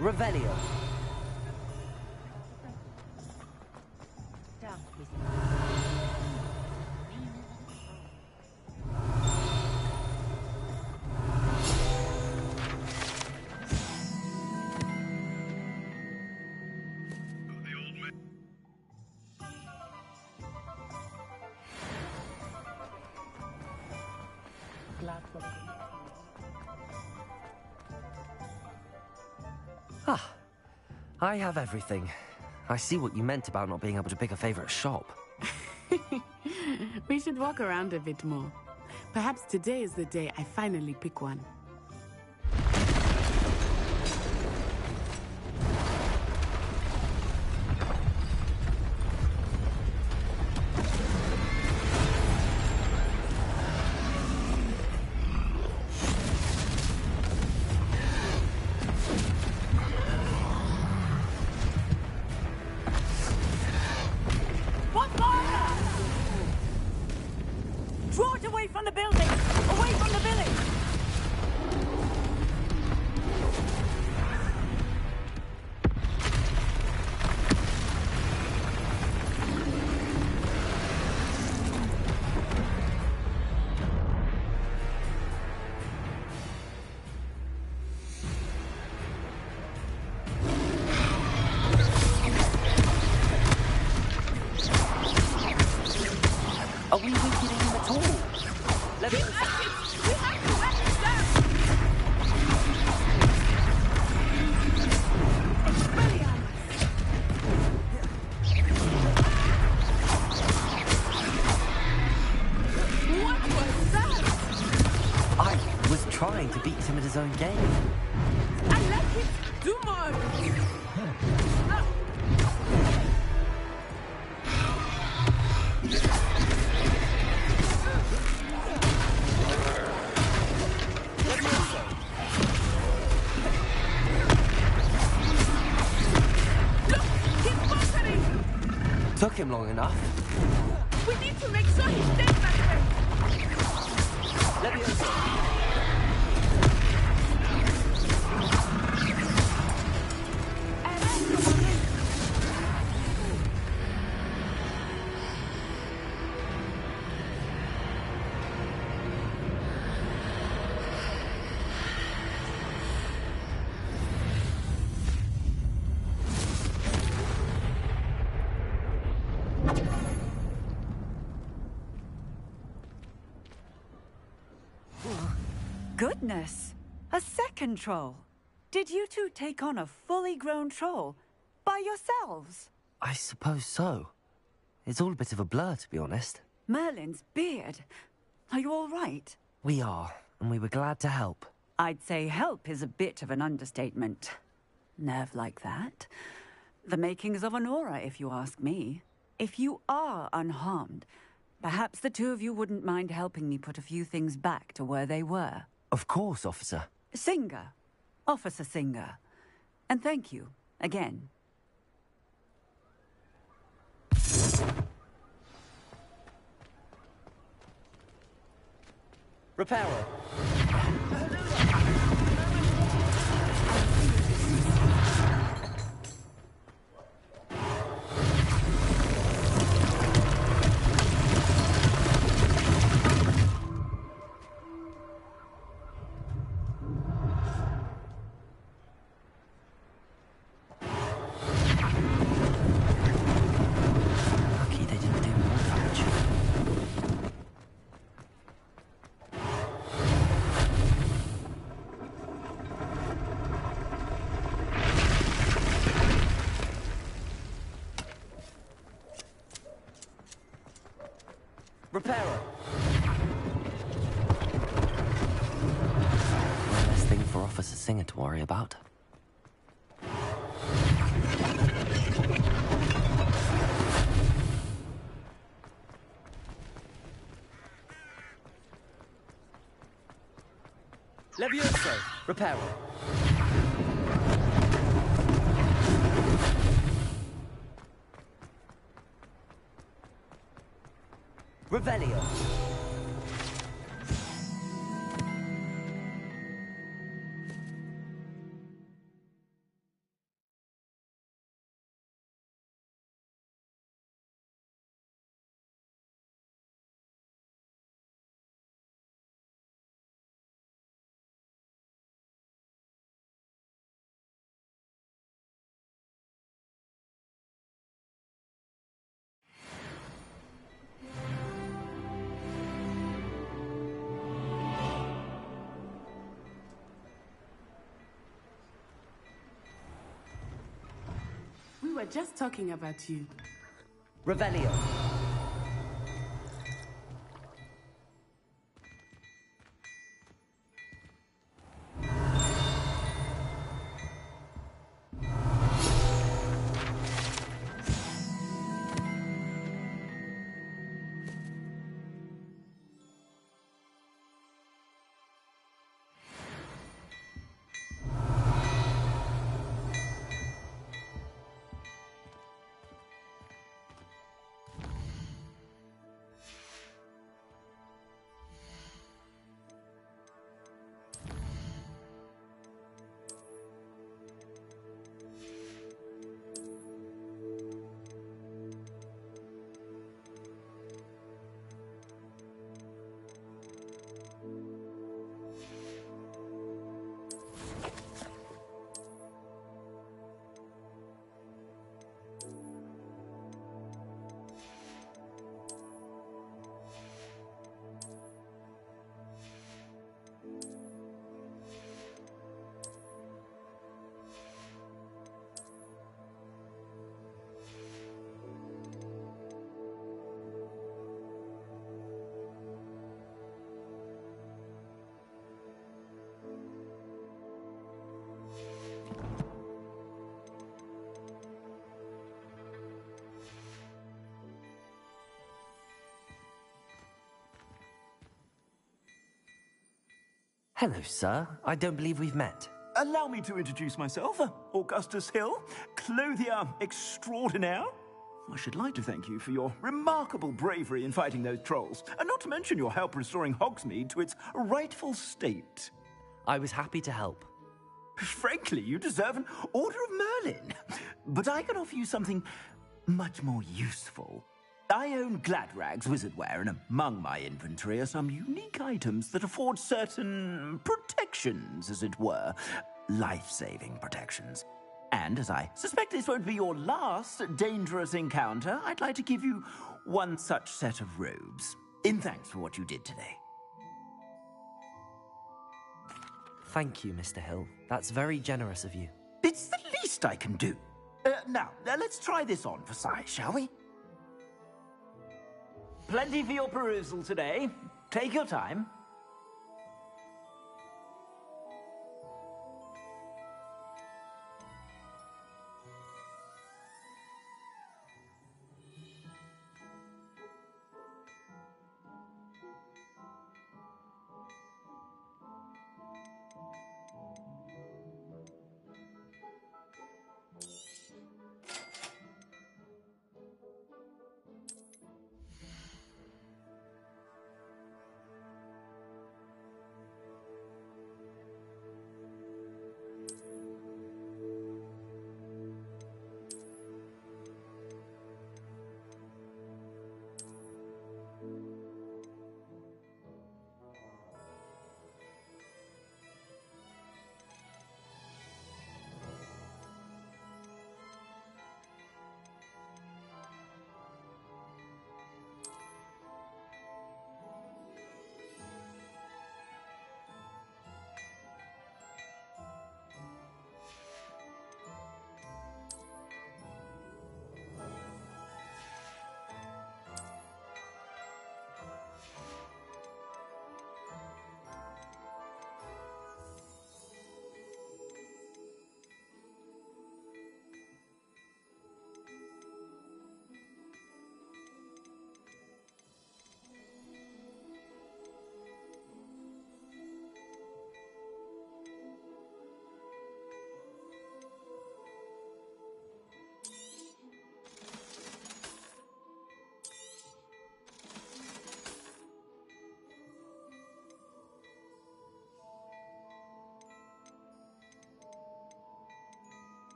Revelio. Ah, I have everything. I see what you meant about not being able to pick a favorite shop. We should walk around a bit more. Perhaps today is the day I finally pick one. Draw it away from the building! Away from the village! Are we weakening him at all? Let me... What was that? I was trying to beat him at his own game. I like it. Do more. Took him long enough. We need to make sure he stays that way. Leviosa. Goodness! A second troll! Did you two take on a fully grown troll? By yourselves? I suppose so. It's all a bit of a blur, to be honest. Merlin's beard. Are you all right? We are, and we were glad to help. I'd say help is a bit of an understatement. Nerve like that. The makings of an aura, if you ask me. If you are unharmed, perhaps the two of you wouldn't mind helping me put a few things back to where they were. Of course, officer. Singer. Officer Singer. And thank you, again. Repairer. Lucky they didn't do more damage. Repairer. One less thing for Officer Singer to worry about. Levioso. Repairer. Revelio. were just talking about you. Revelio. Hello, sir. I don't believe we've met. Allow me to introduce myself, Augustus Hill, clothier extraordinaire. I should like to thank you for your remarkable bravery in fighting those trolls, and not to mention your help restoring Hogsmeade to its rightful state. I was happy to help. Frankly, you deserve an Order of Merlin. But I can offer you something much more useful. I own Gladrag's wizardware, and among my inventory are some unique items that afford certain protections, as it were. Life-saving protections. And as I suspect this won't be your last dangerous encounter, I'd like to give you one such set of robes, in thanks for what you did today. Thank you, Mr. Hill. That's very generous of you. It's the least I can do. Now, let's try this on for size, shall we? Plenty for your perusal today. Take your time.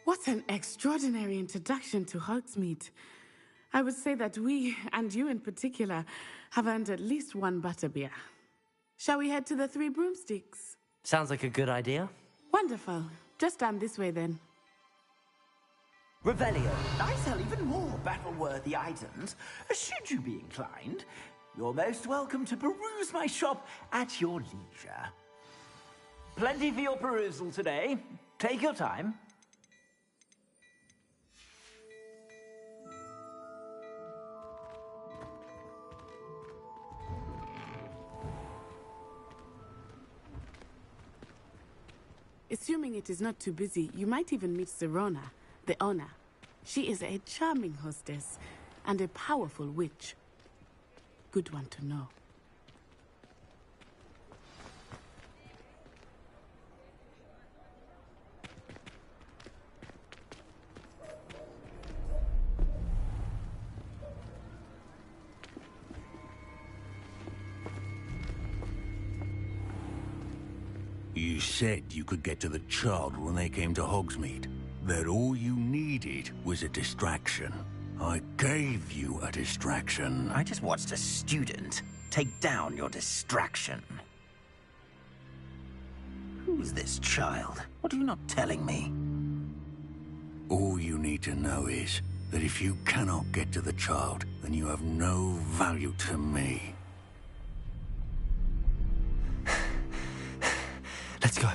What an extraordinary introduction to Hogsmeade. I would say that we, and you in particular, have earned at least one butterbeer. Shall we head to the Three Broomsticks? Sounds like a good idea. Wonderful. Just stand this way then. Revelio. I sell even more battle-worthy items, should you be inclined. You're most welcome to peruse my shop at your leisure. Plenty for your perusal today. Take your time. Assuming it is not too busy, you might even meet Serona, the owner. She is a charming hostess and a powerful witch. Good one to know. You said you could get to the child when they came to Hogsmeade. That all you needed was a distraction. I gave you a distraction. I just watched a student take down your distraction. Who's this child? What are you not telling me? All you need to know is that if you cannot get to the child, then you have no value to me. Let's go.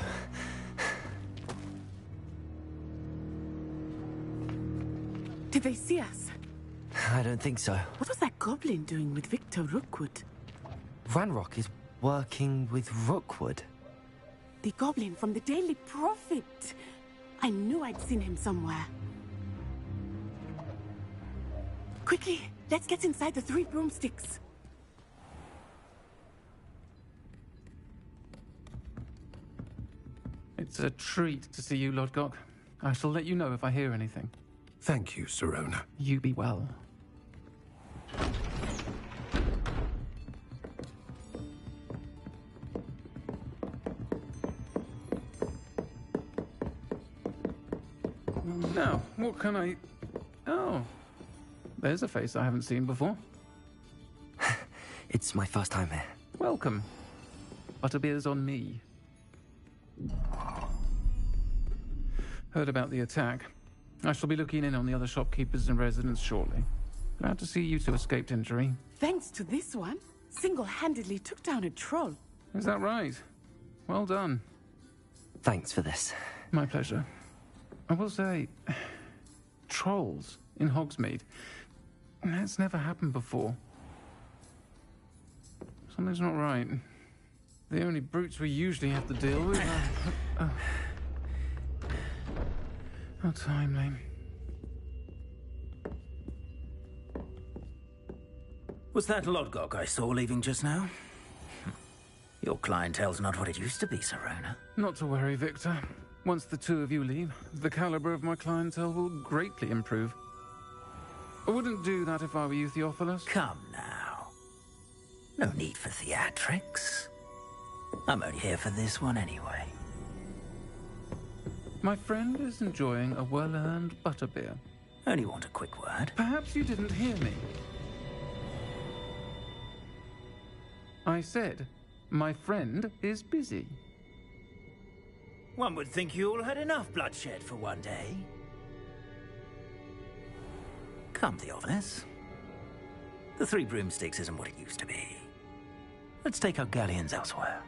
Did they see us? I don't think so. What was that goblin doing with Victor Rookwood? Ranrock is working with Rookwood. The goblin from the Daily Prophet. I knew I'd seen him somewhere. Quickly, let's get inside the 3 broomsticks. It's a treat to see you, Lodgok. I shall let you know if I hear anything. Thank you, Serona. You be well. Now, what can I... Oh, there's a face I haven't seen before. It's my first time here. Welcome. Butterbeer's on me. Heard about the attack. I shall be looking in on the other shopkeepers and residents shortly. Glad to see you two escaped injury. Thanks to this one, single-handedly took down a troll. Is that right? Well done. Thanks for this. My pleasure. I will say, trolls in Hogsmeade. That's never happened before. Something's not right. The only brutes we usually have to deal with are... How timely. Was that Lodgok I saw leaving just now? Your clientele's not what it used to be, Serona. Not to worry, Victor. Once the two of you leave, the caliber of my clientele will greatly improve. I wouldn't do that if I were you, Theophilus. Come now. No need for theatrics. I'm only here for this one anyway. My friend is enjoying a well-earned butterbeer. Only want a quick word. Perhaps you didn't hear me. I said, my friend is busy. One would think you all had enough bloodshed for one day. Come, Theophilus. The 3 broomsticks isn't what it used to be. Let's take our galleons elsewhere.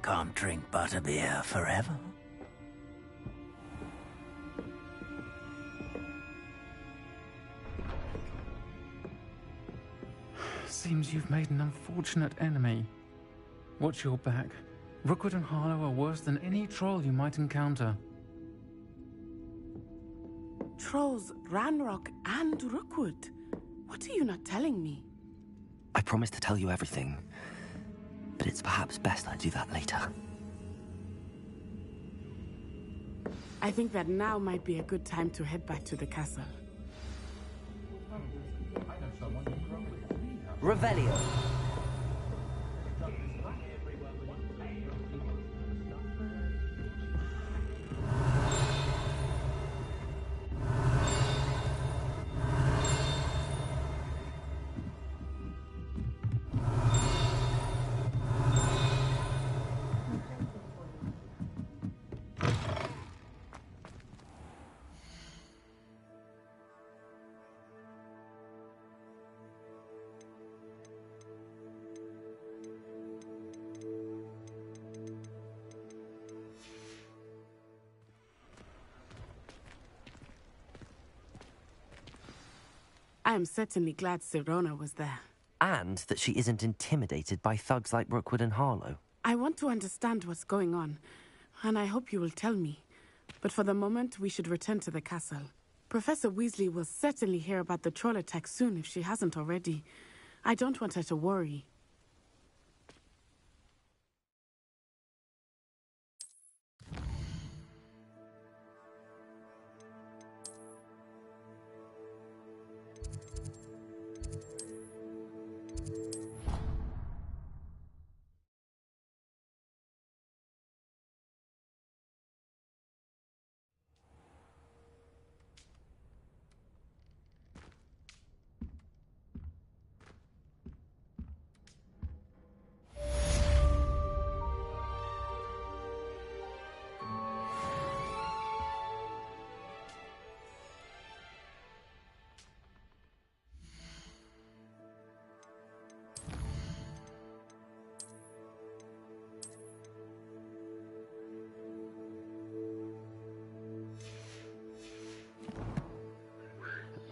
Can't drink butterbeer forever. Seems you've made an unfortunate enemy. Watch your back. Rookwood and Harlow are worse than any troll you might encounter. Trolls, Ranrock, and Rookwood. What are you not telling me? I promise to tell you everything, but it's perhaps best I do that later. I think that now might be a good time to head back to the castle. Revelio. I am certainly glad Sirona was there. And that she isn't intimidated by thugs like Rookwood and Harlow. I want to understand what's going on, and I hope you will tell me. But for the moment, we should return to the castle. Professor Weasley will certainly hear about the troll attack soon if she hasn't already. I don't want her to worry.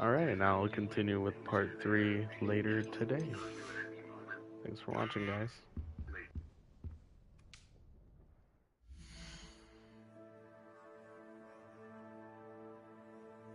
Alright, now we'll continue with part 3 later today. Thanks for watching, guys.